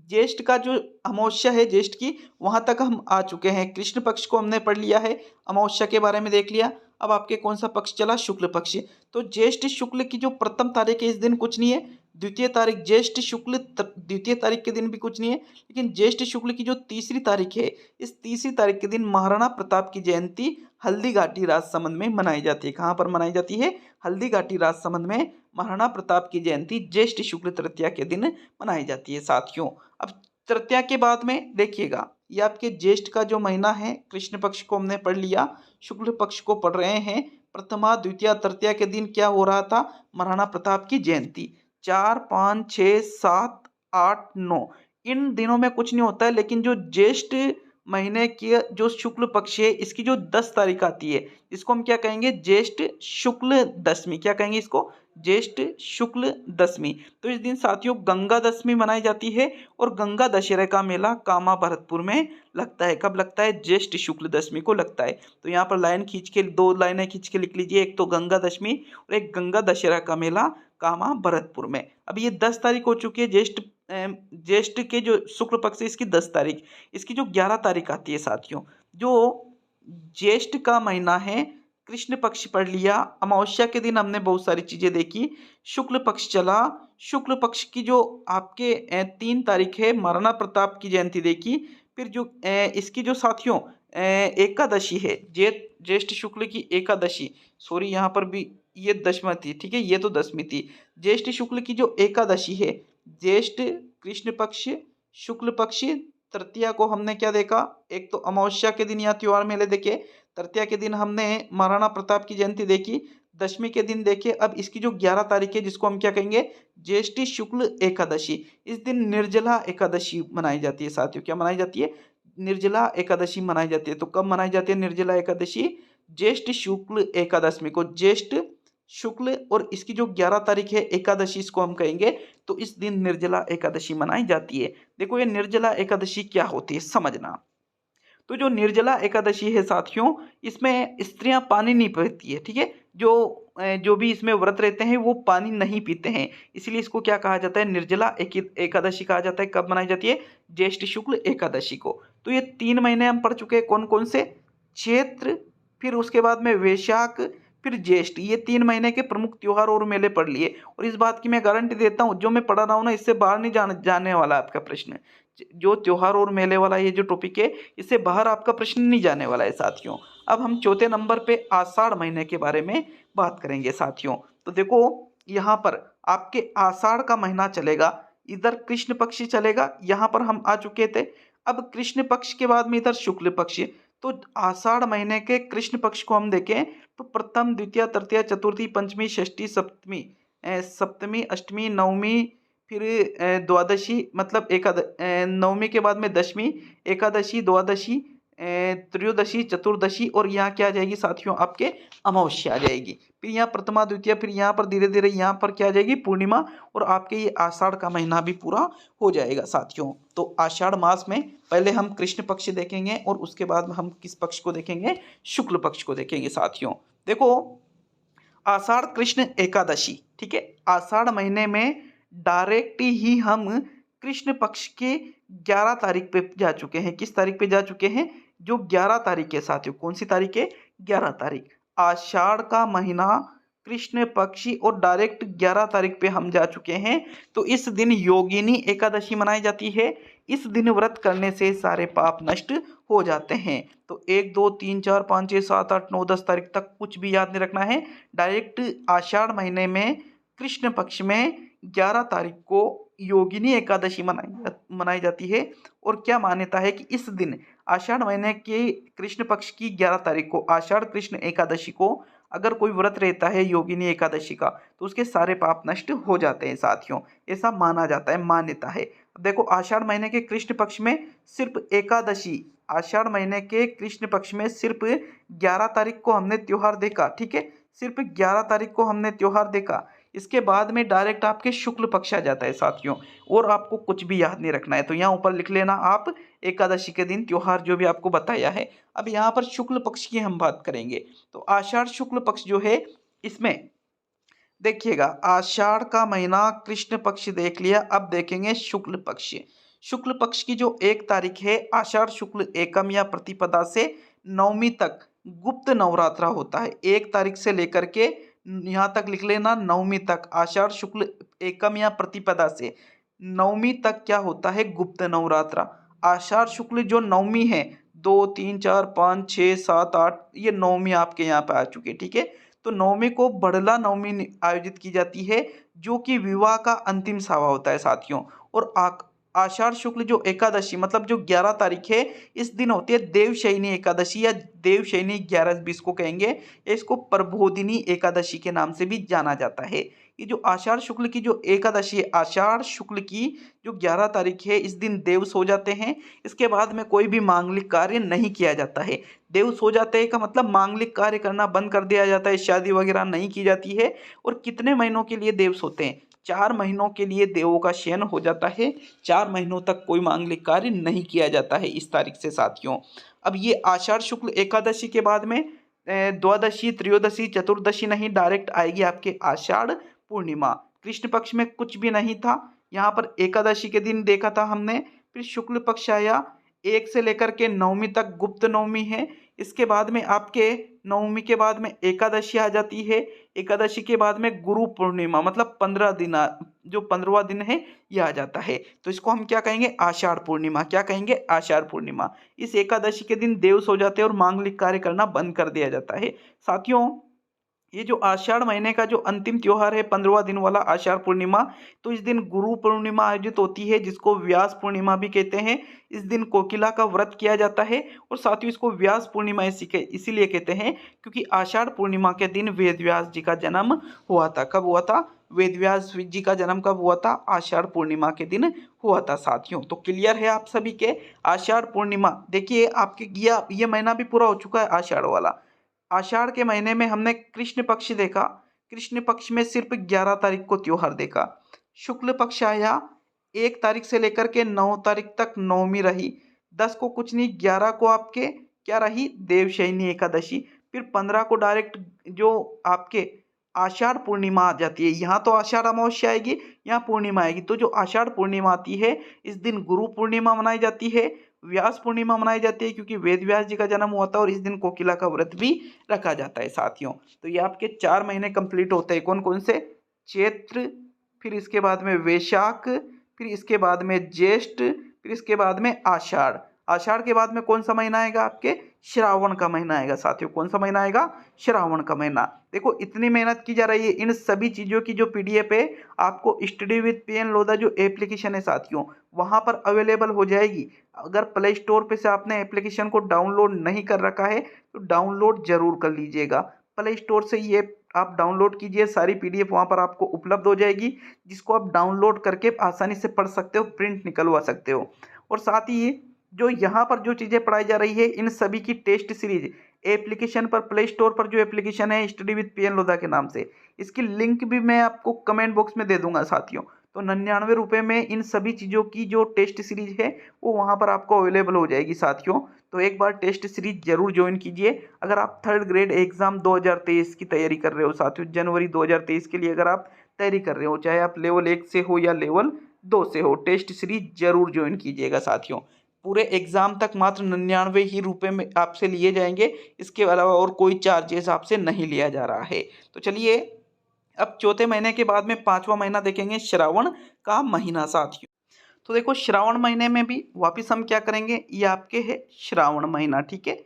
ज्येष्ठ का जो अमावस्या है ज्येष्ठ की, वहां तक हम आ चुके हैं। कृष्ण पक्ष को हमने पढ़ लिया है, अमावस्या के बारे में देख लिया। अब आपके कौन सा पक्ष चला? शुक्ल पक्ष। तो ज्येष्ठ शुक्ल की जो प्रथम तारीख है इस दिन कुछ नहीं है। द्वितीय तारीख ज्येष्ठ शुक्ल द्वितीय तारीख के दिन भी कुछ नहीं है। लेकिन ज्येष्ठ शुक्ल की जो तीसरी तारीख है, इस तीसरी तारीख के दिन महाराणा प्रताप की जयंती हल्दीघाटी राजसमंद में मनाई जाती है। कहाँ पर मनाई जाती है? हल्दीघाटी राजसमंद में महाराणा प्रताप की जयंती ज्येष्ठ शुक्ल तृतीया के दिन मनाई जाती है साथियों। अब तृतीया के बाद में देखिएगा, ये आपके ज्येष्ठ का जो महीना है, कृष्ण पक्ष को हमने पढ़ लिया, शुक्ल पक्ष को पढ़ रहे हैं। प्रथमा द्वितीया तृतीया के दिन क्या हो रहा था? महाराणा प्रताप की जयंती। 4, 5, 6, 7, 8, 9 इन दिनों में कुछ नहीं होता है। लेकिन जो ज्येष्ठ महीने की जो शुक्ल पक्ष है इसकी जो 10 तारीख आती है, इसको हम क्या कहेंगे? ज्येष्ठ शुक्ल दशमी। क्या कहेंगे इसको? ज्येष्ठ शुक्ल दशमी। तो इस दिन साथियों गंगा दशमी मनाई जाती है, और गंगा दशहरा का मेला कामा भरतपुर में लगता है। कब लगता है? ज्येष्ठ शुक्ल दशमी को लगता है। तो यहाँ पर लाइन खींच के, 2 लाइनें खींच के लिख लीजिए, एक तो गंगा दशमी और एक गंगा दशहरा का मेला कामा भरतपुर में। अब ये 10 तारीख हो चुकी है। ज्येष्ठ के जो शुक्ल पक्ष है इसकी 10 तारीख, इसकी जो 11 तारीख आती है साथियों, जो ज्येष्ठ का महीना है, कृष्ण पक्ष पढ़ लिया, अमावस्या के दिन हमने बहुत सारी चीजें देखी, शुक्ल पक्ष चला। शुक्ल पक्ष की जो आपके 3 तारीख है महाराणा प्रताप की जयंती देखी। फिर जो इसकी जो साथियों एकादशी है, ज्येष्ठ शुक्ल की एकादशी, सॉरी यहाँ पर भी ये दशमी थी। ठीक है, ये तो दशमी थी। ज्येष्ठ शुक्ल की जो एकादशी है, ज्येष्ठ कृष्ण पक्ष शुक्ल पक्ष तृतीया को हमने क्या देखा? एक तो अमावस्या के दिन या त्योहार मेले देखे, तृतीया के दिन हमने महाराणा प्रताप की जयंती देखी, दशमी के दिन देखे। अब इसकी जो 11 तारीख है जिसको हम क्या कहेंगे? ज्येष्ठ शुक्ल एकादशी। इस दिन निर्जला एकादशी मनाई जाती है साथियों। क्या मनाई जाती है? निर्जला एकादशी मनाई जाती है। तो कब मनाई जाती है निर्जला एकादशी? ज्येष्ठ शुक्ल एकादशी को ज्येष्ठ शुक्ल, और इसकी जो 11 तारीख है एकादशी इसको हम कहेंगे। तो इस दिन निर्जला एकादशी मनाई जाती है। देखो, ये निर्जला एकादशी क्या होती है समझना। तो जो निर्जला एकादशी है साथियों, इसमें स्त्रियां पानी नहीं पीती है। ठीक है, जो भी इसमें व्रत रहते हैं वो पानी नहीं पीते हैं, इसलिए इसको क्या कहा जाता है? निर्जला एकादशी कहा जाता है। कब मनाई जाती है? ज्येष्ठ शुक्ल एकादशी को। तो ये 3 महीने हम पढ़ चुके हैं। कौन कौन से? चैत्र, फिर उसके बाद में वैशाख, फिर ज्येष्ठ। ये 3 महीने के प्रमुख त्योहार और मेले पढ़ लिए। और इस बात की मैं गारंटी देता हूँ, जो मैं पढ़ा रहा हूँ ना, इससे बाहर नहीं जाने वाला आपका प्रश्न। जो त्योहार और मेले वाला ये जो टॉपिक है, इससे बाहर आपका प्रश्न नहीं जाने वाला है साथियों। अब हम चौथे नंबर पे आषाढ़ महीने के बारे में बात करेंगे साथियों। तो देखो, यहाँ पर आपके आषाढ़ का महीना चलेगा, इधर कृष्ण पक्ष चलेगा, यहाँ पर हम आ चुके थे। अब कृष्ण पक्ष के बाद में इधर शुक्ल पक्ष। तो आषाढ़ महीने के कृष्ण पक्ष को हम देखें तो प्रथम, द्वितीय, तृतीय, चतुर्थी, पंचमी, षष्ठी, सप्तमी, अष्टमी, नवमी, फिर द्वादशी, मतलब नवमी के बाद में दशमी, एकादशी, द्वादशी, त्रयोदशी, चतुर्दशी, और यहाँ क्या आ जाएगी साथियों? आपके अमावस्या आ जाएगी। फिर यहाँ प्रथमा, द्वितीय, फिर यहाँ पर धीरे धीरे यहाँ पर क्या आ जाएगी? पूर्णिमा, और आपके ये आषाढ़ का महीना भी पूरा हो जाएगा साथियों। तो आषाढ़ मास में पहले हम कृष्ण पक्ष देखेंगे और उसके बाद में हम किस पक्ष को देखेंगे? शुक्ल पक्ष को देखेंगे साथियों। देखो, आषाढ़ कृष्ण एकादशी, ठीक है, आषाढ़ महीने में डायरेक्ट ही हम कृष्ण पक्ष के 11 तारीख पे जा चुके हैं। किस तारीख पे जा चुके हैं? जो 11 तारीख है साथियों। कौन सी तारीख है? 11 तारीख। आषाढ़ का महीना कृष्ण पक्षी और डायरेक्ट 11 तारीख पे हम जा चुके हैं। तो इस दिन योगिनी एकादशी मनाई जाती है। इस दिन व्रत करने से सारे पाप नष्ट हो जाते हैं। तो 1 2 3 4 5 6 7 8 9 10 तारीख तक कुछ भी याद नहीं रखना है। डायरेक्ट आषाढ़ महीने में कृष्ण पक्ष में 11 तारीख को योगिनी एकादशी मनाई जाती है। और क्या मान्यता है कि इस दिन आषाढ़ महीने के कृष्ण पक्ष की 11 तारीख को आषाढ़ कृष्ण एकादशी को अगर कोई व्रत रहता है योगिनी एकादशी का, तो उसके सारे पाप नष्ट हो जाते हैं साथियों। ऐसा माना जाता है, मान्यता है। अब देखो, आषाढ़ महीने के कृष्ण पक्ष में सिर्फ एकादशी, आषाढ़ महीने के कृष्ण पक्ष में सिर्फ 11 तारीख को हमने त्योहार देखा, ठीक है, सिर्फ 11 तारीख को हमने त्योहार देखा। इसके बाद में डायरेक्ट आपके शुक्ल पक्ष आ जाता है साथियों, और आपको कुछ भी याद नहीं रखना है। तो यहाँ ऊपर लिख लेना आप एकादशी के दिन त्योहार जो भी आपको बताया है। अब यहाँ पर शुक्ल पक्ष की हम बात करेंगे। तो आषाढ़ शुक्ल पक्ष जो है, इसमें देखिएगा, आषाढ़ का महीना कृष्ण पक्ष देख लिया। अब देखेंगे शुक्ल पक्ष। शुक्ल पक्ष की जो 1 तारीख है, आषाढ़ शुक्ल एकम या प्रतिपदा से नवमी तक गुप्त नवरात्रा होता है। 1 तारीख से लेकर के यहाँ तक लिख लेना नवमी तक, आषाढ़ शुक्ल एकम या प्रतिपदा से नवमी तक क्या होता है, गुप्त नवरात्रा। आषाढ़ शुक्ल जो नवमी है, 2 3 4 5 6 7 8, ये नवमी आपके यहाँ पे आ चुकी है, ठीक है। तो नवमी को बड़ला नवमी आयोजित की जाती है, जो कि विवाह का अंतिम सावा होता है साथियों। और आषाढ़ शुक्ल जो एकादशी, मतलब जो 11 तारीख है, इस दिन होती है देवशयनी एकादशी या देवशयनी 11-20 को कहेंगे। इसको प्रबोधिनी एकादशी के नाम से भी जाना जाता है। ये जो आषाढ़ शुक्ल की जो एकादशी है, आषाढ़ शुक्ल की जो 11 तारीख है, इस दिन देव सो जाते हैं। इसके बाद में कोई भी मांगलिक कार्य नहीं किया जाता है। देव सो जाते हैं का मतलब मांगलिक कार्य करना बंद कर दिया जाता है, शादी वगैरह नहीं की जाती है। और कितने महीनों के लिए देव सोते हैं, 4 महीनों के लिए देवों का शयन हो जाता है। 4 महीनों तक कोई मांगलिक कार्य नहीं किया जाता है इस तारीख से साथियों। अब ये आषाढ़ शुक्ल एकादशी के बाद में द्वादशी, त्रयोदशी, चतुर्दशी नहीं, डायरेक्ट आएगी आपके आषाढ़ पूर्णिमा। कृष्ण पक्ष में कुछ भी नहीं था, यहाँ पर एकादशी के दिन देखा था हमने। फिर शुक्ल पक्ष आया, 1 से लेकर के नवमी तक गुप्त नवमी है। इसके बाद में आपके नवमी के बाद में एकादशी आ जाती है। एकादशी के बाद में गुरु पूर्णिमा, मतलब 15 दिन, जो 15वां दिन है, ये आ जाता है। तो इसको हम क्या कहेंगे, आषाढ़ पूर्णिमा। क्या कहेंगे, आषाढ़ पूर्णिमा। इस एकादशी के दिन देव सो जाते हैं और मांगलिक कार्य करना बंद कर दिया जाता है साथियों। ये जो आषाढ़ महीने का जो अंतिम त्योहार है, 15वां दिन वाला आषाढ़ पूर्णिमा, तो इस दिन गुरु पूर्णिमा आयोजित होती है, जिसको व्यास पूर्णिमा भी कहते हैं। इस दिन कोकिला का व्रत किया जाता है। और साथ ही इसको व्यास पूर्णिमा इसीलिए कहते हैं क्योंकि आषाढ़ पूर्णिमा के दिन वेद व्यास जी का जन्म हुआ था। कब हुआ था, वेद व्यास जी का जन्म कब हुआ था, आषाढ़ पूर्णिमा के दिन हुआ था साथियों। तो क्लियर है आप सभी के, आषाढ़ पूर्णिमा। देखिए आपके ये महीना भी पूरा हो चुका है, आषाढ़ वाला। आषाढ़ के महीने में हमने कृष्ण पक्ष देखा। कृष्ण पक्ष में सिर्फ 11 तारीख को त्योहार देखा। शुक्ल पक्ष आया, 1 तारीख से लेकर के 9 तारीख तक नवमी रही। 10 को कुछ नहीं, 11 को आपके क्या रही, देवशयनी एकादशी। फिर 15 को डायरेक्ट जो आपके आषाढ़ पूर्णिमा आ जाती है। यहाँ तो आषाढ़ अमावस्या आएगी, यहाँ पूर्णिमा आएगी। तो जो आषाढ़ पूर्णिमा आती है, इस दिन गुरु पूर्णिमा मनाई जाती है, व्यास पूर्णिमा मनाई जाती है क्योंकि वेद व्यास जी का जन्म हुआ था। और इस दिन कोकिला का व्रत भी रखा जाता है साथियों। तो ये आपके 4 महीने कंप्लीट होते हैं। कौन कौन से, चैत्र, फिर इसके बाद में वैशाख, फिर इसके बाद में ज्येष्ठ, फिर इसके बाद में आषाढ़। आषाढ़ के बाद में कौन सा महीना आएगा, आपके श्रावण का महीना आएगा साथियों। कौन सा महीना आएगा, श्रावण का महीना। देखो इतनी मेहनत की जा रही है, इन सभी चीज़ों की जो PDF है आपको स्टडी विद PN लोधा जो एप्लीकेशन है साथियों, वहाँ पर अवेलेबल हो जाएगी। अगर प्ले स्टोर पे से आपने एप्लीकेशन को डाउनलोड नहीं कर रखा है तो डाउनलोड जरूर कर लीजिएगा। प्ले स्टोर से ये आप डाउनलोड कीजिए, सारी PDF वहाँ पर आपको उपलब्ध हो जाएगी, जिसको आप डाउनलोड करके आसानी से पढ़ सकते हो, प्रिंट निकलवा सकते हो। और साथ ही जो यहाँ पर जो चीज़ें पढ़ाई जा रही है, इन सभी की टेस्ट सीरीज एप्लीकेशन पर, प्ले स्टोर पर जो एप्लीकेशन है स्टडी विद PN लोधा के नाम से, इसकी लिंक भी मैं आपको कमेंट बॉक्स में दे दूंगा साथियों। तो 99 रुपये में इन सभी चीज़ों की जो टेस्ट सीरीज है वो वहाँ पर आपको अवेलेबल हो जाएगी साथियों। तो एक बार टेस्ट सीरीज जरूर ज्वाइन कीजिए। अगर आप 3rd ग्रेड एग्जाम 2023 की तैयारी कर रहे हो साथियों, जनवरी 2023 के लिए अगर आप तैयारी कर रहे हो, चाहे आप लेवल 1 से हो या लेवल 2 से हो, टेस्ट सीरीज जरूर ज्वाइन कीजिएगा साथियों। पूरे एग्जाम तक मात्र 99 ही रुपये में आपसे लिए जाएंगे, इसके अलावा और कोई चार्जेस आपसे नहीं लिया जा रहा है। तो चलिए अब चौथे महीने के बाद में पांचवा महीना देखेंगे श्रावण का महीना साथियों। तो देखो श्रावण महीने में भी वापस हम क्या करेंगे, ये आपके है श्रावण महीना, ठीक है।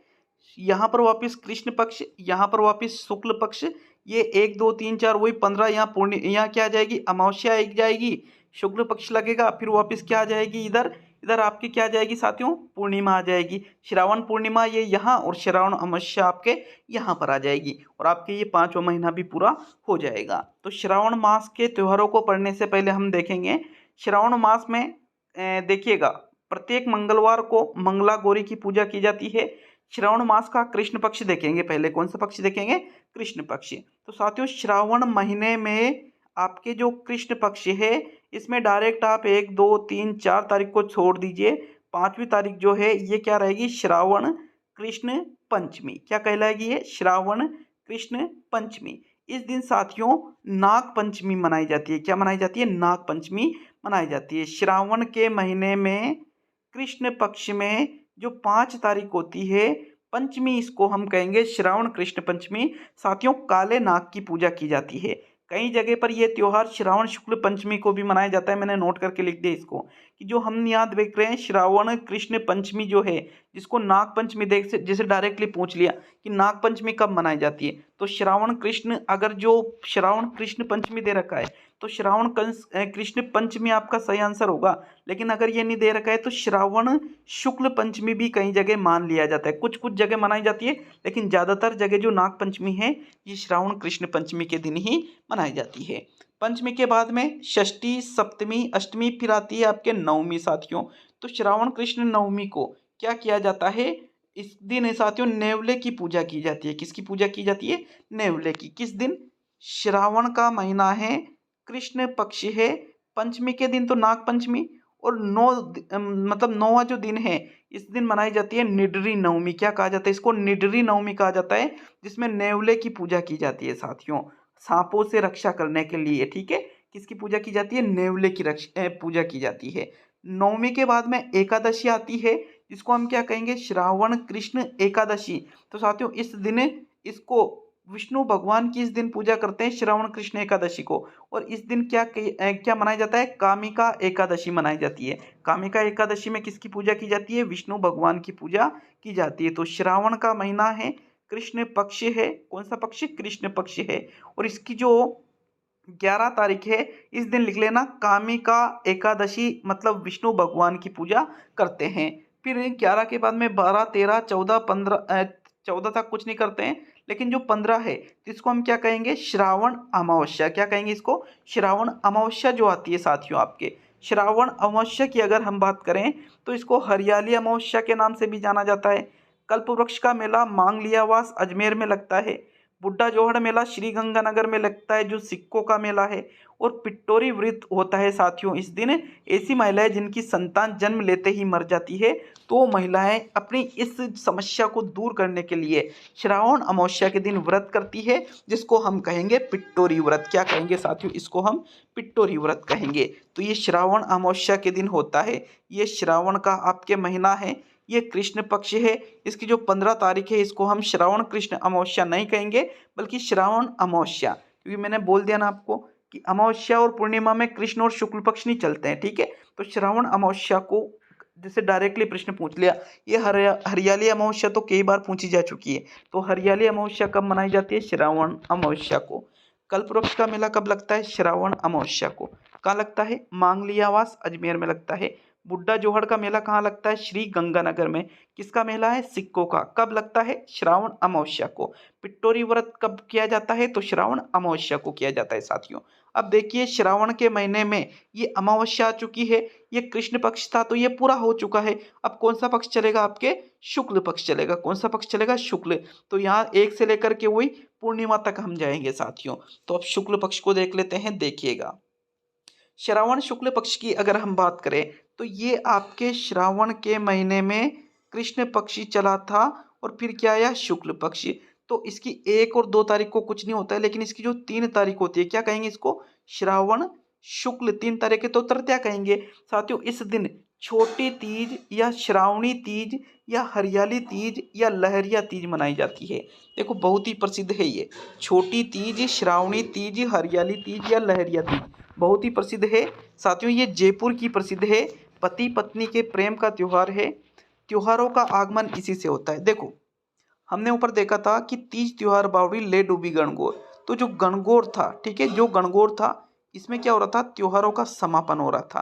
यहाँ पर वापस कृष्ण पक्ष, यहाँ पर वापस शुक्ल पक्ष, ये 1 2 3 4 वही 15, यहाँ पूर्ण, यहाँ क्या आ जाएगी अमावस्या एक जाएगी, शुक्ल पक्ष लगेगा, फिर वापस क्या आ जाएगी इधर, इधर आपकी क्या आ जाएगी साथियों पूर्णिमा आ जाएगी। श्रावण पूर्णिमा ये यहाँ और श्रावण अमावस्या आपके यहाँ पर आ जाएगी और आपके ये पांचवा महीना भी पूरा हो जाएगा। तो श्रावण मास के त्योहारों को पढ़ने से पहले हम देखेंगे श्रावण मास में देखिएगा प्रत्येक मंगलवार को मंगला गौरी की पूजा की जाती है। श्रावण मास का कृष्ण पक्ष देखेंगे, पहले कौन सा पक्ष देखेंगे, कृष्ण पक्ष। तो साथियों श्रावण महीने में आपके जो कृष्ण पक्ष है इसमें डायरेक्ट आप 1 2 3 4 तारीख को छोड़ दीजिए, पांचवी तारीख जो है ये क्या रहेगी श्रावण कृष्ण पंचमी, क्या कहलाएगी ये श्रावण कृष्ण पंचमी। इस दिन साथियों नाग पंचमी मनाई जाती है, क्या मनाई जाती है, नाग पंचमी मनाई जाती है। श्रावण के महीने में कृष्ण पक्ष में जो 5 तारीख होती है पंचमी, इसको हम कहेंगे श्रावण कृष्ण पंचमी। साथियों काले नाग की पूजा की जाती है। कई जगह पर यह त्योहार श्रावण शुक्ल पंचमी को भी मनाया जाता है, मैंने नोट करके लिख दिया इसको कि जो हम यहाँ देख रहे हैं श्रावण कृष्ण पंचमी जो है जिसको नाग पंचमी देख से जैसे डायरेक्टली पूछ लिया कि नाग पंचमी कब मनाई जाती है, तो श्रावण कृष्ण, अगर जो श्रावण कृष्ण पंचमी दे रखा है तो श्रावण कृष्ण पंचमी आपका सही आंसर होगा। लेकिन अगर ये नहीं दे रखा है तो श्रावण शुक्ल पंचमी भी कई जगह मान लिया जाता है, कुछ कुछ जगह मनाई जाती है, लेकिन ज़्यादातर जगह जो नाग पंचमी है ये श्रावण कृष्ण पंचमी के दिन ही मनाई जाती है। पंचमी के बाद में षष्ठी, सप्तमी, अष्टमी, फिर आती है आपके नवमी साथियों। तो श्रावण कृष्ण नवमी को क्या किया जाता है, इस दिन साथियों नेवले की पूजा की जाती है। किसकी पूजा की जाती है, नेवले की। किस दिन, श्रावण का महीना है, कृष्ण पक्ष है, पंचमी के दिन तो नाग पंचमी, और मतलब 9वां जो दिन है इस दिन मनाई जाती है निडरी नवमी। क्या कहा जाता है इसको, निडरी नवमी कहा जाता है, जिसमें नेवले की पूजा की जाती है साथियों, सांपों से रक्षा करने के लिए, ठीक है। किसकी पूजा की जाती है, नेवले की पूजा की जाती है। नवमी के बाद में एकादशी आती है जिसको हम क्या कहेंगे, श्रावण कृष्ण एकादशी। तो साथियों इस दिन इसको विष्णु भगवान की इस दिन पूजा करते हैं श्रावण कृष्ण एकादशी को। और इस दिन क्या मनाया जाता है, कामिका एकादशी मनाई जाती है। कामिका एकादशी में किसकी पूजा की जाती है, विष्णु भगवान की पूजा की जाती है। तो श्रावण का महीना है, कृष्ण पक्ष है, कौन सा पक्ष, कृष्ण पक्ष है, और इसकी जो 11 तारीख है इस दिन लिख लेना कामिका एकादशी, मतलब विष्णु भगवान की पूजा करते हैं। फिर 11 के बाद में 12 13 14 15 14 तक कुछ नहीं करते हैं, लेकिन जो 15 है इसको हम क्या कहेंगे, श्रावण अमावस्या। क्या कहेंगे इसको, श्रावण अमावस्या जो आती है साथियों आपके। श्रावण अमावस्या की अगर हम बात करें तो इसको हरियाली अमावस्या के नाम से भी जाना जाता है। कल्प वृक्ष का मेला मांगलियावास अजमेर में लगता है। बुड्ढा जोहड़ मेला श्री गंगानगर में लगता है जो सिक्कों का मेला है। और पिट्टोरी व्रत होता है साथियों इस दिन। ऐसी महिलाएं जिनकी संतान जन्म लेते ही मर जाती है, तो महिलाएं अपनी इस समस्या को दूर करने के लिए श्रावण अमावस्या के दिन व्रत करती है, जिसको हम कहेंगे पिट्टोरी व्रत। क्या कहेंगे साथियों, इसको हम पिट्टोरी व्रत कहेंगे। तो ये श्रावण अमावस्या के दिन होता है, ये श्रावण का आपके महीना है, ये कृष्ण पक्ष है। इसकी जो 15 तारीख है इसको हम श्रावण कृष्ण अमावस्या नहीं कहेंगे, बल्कि श्रावण अमावस्या, क्योंकि मैंने बोल दिया ना आपको कि अमावस्या और पूर्णिमा में कृष्ण और शुक्ल पक्ष नहीं चलते हैं, ठीक है। तो श्रावण अमावस्या को जैसे डायरेक्टली प्रश्न पूछ लिया, ये हरियाली अमावस्या तो कई बार पूछी जा चुकी है। तो हरियाली अमावस्या कब मनाई जाती है, श्रावण अमावस्या को। कल्पवृक्ष का मेला कब लगता है, श्रावण अमावस्या को। कहाँ लगता है, मांगलियावास अजमेर में लगता है। बुड्ढा जोहड़ का मेला कहाँ लगता है, श्री गंगानगर में। किसका मेला है, सिक्कों का। कब लगता है, श्रावण अमावस्या को। पिट्टोरी व्रत कब किया जाता है, तो श्रावण अमावस्या को किया जाता है साथियों। अब देखिए श्रावण के महीने में ये अमावस्या आ चुकी है, ये कृष्ण पक्ष था तो ये पूरा हो चुका है। अब कौन सा पक्ष चलेगा, आपके शुक्ल पक्ष चलेगा। कौन सा पक्ष चलेगा, शुक्ल। तो यहाँ 1 से लेकर के वही पूर्णिमा तक हम जाएंगे साथियों। तो अब शुक्ल पक्ष को देख लेते हैं। देखिएगा श्रावण शुक्ल पक्ष की अगर हम बात करें तो ये आपके श्रावण के महीने में कृष्ण पक्षी चला था, और फिर क्या आया, शुक्ल पक्ष। तो इसकी 1 और 2 तारीख को कुछ नहीं होता है, लेकिन इसकी जो 3 तारीख होती है क्या कहेंगे इसको, श्रावण शुक्ल 3 तारीख के तो तृतीया कहेंगे साथियों। इस दिन छोटी तीज या श्रावणी तीज या हरियाली तीज या लहरिया तीज मनाई जाती है। देखो बहुत ही प्रसिद्ध है ये, छोटी तीज, श्रावणी तीज, हरियाली तीज या लहरिया तीज, बहुत ही प्रसिद्ध है साथियों। ये जयपुर की प्रसिद्ध है, पति पत्नी के प्रेम का त्योहार है। त्योहारों का आगमन इसी से होता है। देखो हमने ऊपर देखा था कि तीज त्योहार बावड़ी ले डूबी गणगौर, तो जो गणगौर था, ठीक है, जो गणगौर था इसमें क्या हो रहा था, त्योहारों का समापन हो रहा था।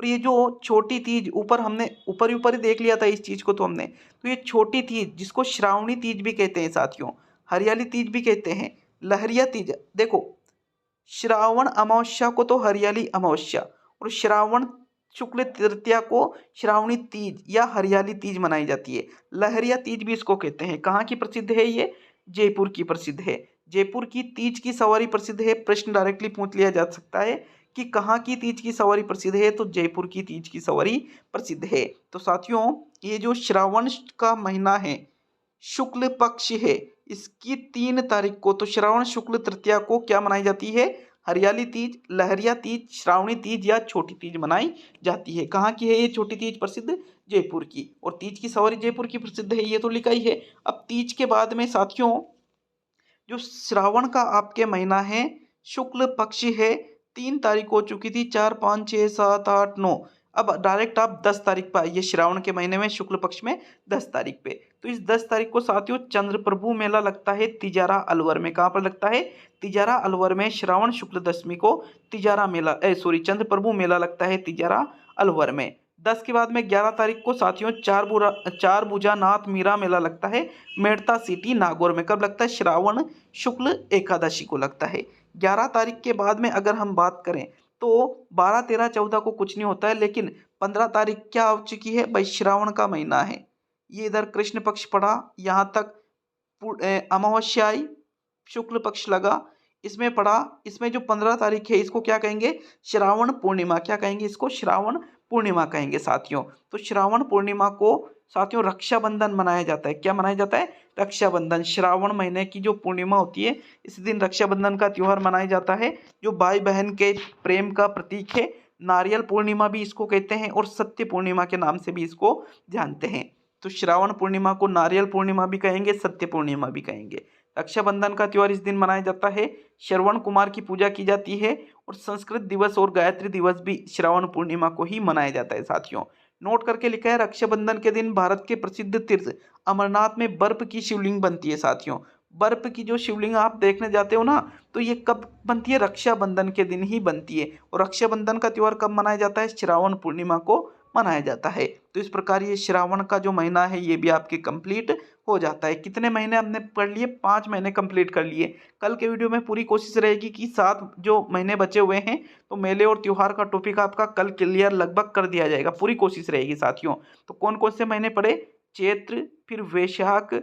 और ये जो छोटी तीज, ऊपर हमने ऊपर ही देख लिया था इस चीज को, तो हमने तो ये छोटी तीज जिसको श्रावणी तीज भी कहते हैं साथियों, हरियाली तीज भी कहते हैं, लहरिया तीज। देखो श्रावण अमावस्या को तो हरियाली अमावस्या और श्रावण शुक्ल तृतीया को श्रावणी तीज या हरियाली तीज मनाई जाती है। लहरिया तीज भी इसको कहते हैं। कहाँ की प्रसिद्ध है ये, जयपुर की प्रसिद्ध है। जयपुर की तीज की सवारी प्रसिद्ध है। प्रश्न डायरेक्टली पूछ लिया जा सकता है कि कहाँ की तीज की सवारी प्रसिद्ध है, तो जयपुर की तीज की सवारी प्रसिद्ध है। तो साथियों ये जो श्रावण का महीना है, शुक्ल पक्ष है, इसकी 3 तारीख को, तो श्रावण शुक्ल तृतीया को क्या मनाई जाती है, हरियाली तीज, लहरिया तीज, श्रावणी तीज या छोटी तीज मनाई जाती है। कहाँ की है ये छोटी तीज प्रसिद्ध, जयपुर की, और तीज की सवारी जयपुर की प्रसिद्ध है, ये तो लिखा ही है। अब तीज के बाद में साथियों जो श्रावण का आपके महीना है, शुक्ल पक्ष है, 3 तारीख हो चुकी थी, 4 5 6 7 8 9, अब डायरेक्ट आप 10 तारीख पर आइए, श्रावण के महीने में शुक्ल पक्ष में 10 तारीख पे। तो इस 10 तारीख को साथियों चंद्र प्रभु मेला लगता है तिजारा अलवर में। कहाँ पर लगता है, तिजारा अलवर में। श्रावण शुक्ल दशमी को तिजारा मेला चंद्र प्रभु मेला लगता है तिजारा अलवर में। 10 के बाद में 11 तारीख को साथियों चार भुजा नाथ मीरा मेला लगता है मेड़ता सिटी नागौर में। कब लगता है, श्रावण शुक्ल एकादशी को लगता है। 11 तारीख के बाद में अगर हम बात करें तो 12 13 14 को कुछ नहीं होता है, लेकिन 15 तारीख क्या हो चुकी है भाई, श्रावण का महीना है, ये इधर कृष्ण पक्ष पड़ा, यहाँ तक अमावस्या आई, शुक्ल पक्ष लगा, इसमें पड़ा, इसमें जो 15 तारीख है इसको क्या कहेंगे, श्रावण पूर्णिमा। क्या कहेंगे इसको, श्रावण पूर्णिमा कहेंगे साथियों। तो श्रावण पूर्णिमा को साथियों रक्षाबंधन मनाया जाता है। क्या मनाया जाता है, रक्षाबंधन। श्रावण महीने की जो पूर्णिमा होती है इस दिन रक्षाबंधन का त्योहार मनाया जाता है, जो भाई बहन के प्रेम का प्रतीक है। नारियल पूर्णिमा भी इसको कहते हैं और सत्य पूर्णिमा के नाम से भी इसको जानते हैं। तो श्रावण पूर्णिमा को नारियल पूर्णिमा भी कहेंगे, सत्य पूर्णिमा भी कहेंगे। रक्षाबंधन का त्योहार इस दिन मनाया जाता है। श्रवण कुमार की पूजा की जाती है और संस्कृत दिवस और गायत्री दिवस भी श्रावण पूर्णिमा को ही मनाया जाता है साथियों। नोट करके लिखा है, रक्षाबंधन के दिन भारत के प्रसिद्ध तीर्थ अमरनाथ में बर्फ की शिवलिंग बनती है साथियों। बर्फ की जो शिवलिंग आप देखने जाते हो ना, तो ये कब बनती है, रक्षाबंधन के दिन ही बनती है। और रक्षाबंधन का त्योहार कब मनाया जाता है, श्रावण पूर्णिमा को मनाया जाता है। तो इस प्रकार ये श्रावण का जो महीना है ये भी आपके कंप्लीट हो जाता है। कितने महीने हमने पढ़ लिए, 5 महीने कंप्लीट कर लिए। कल के वीडियो में पूरी कोशिश रहेगी कि 7 जो महीने बचे हुए हैं, तो मेले और त्योहार का टॉपिक आपका कल क्लियर लगभग कर दिया जाएगा, पूरी कोशिश रहेगी साथियों। तो कौन कौन से महीने पढ़े, चैत्र, फिर वैशाख,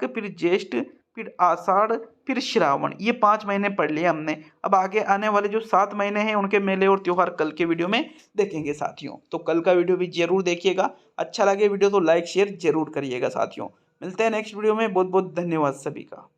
फिर ज्येष्ठ, फिर आषाढ़, फिर श्रावण, ये 5 महीने पढ़ लिए हमने। अब आगे आने वाले जो 7 महीने हैं उनके मेले और त्योहार कल के वीडियो में देखेंगे साथियों। तो कल का वीडियो भी जरूर देखिएगा। अच्छा लगे वीडियो तो लाइक शेयर जरूर करिएगा साथियों। मिलते हैं नेक्स्ट वीडियो में। बहुत बहुत धन्यवाद सभी का।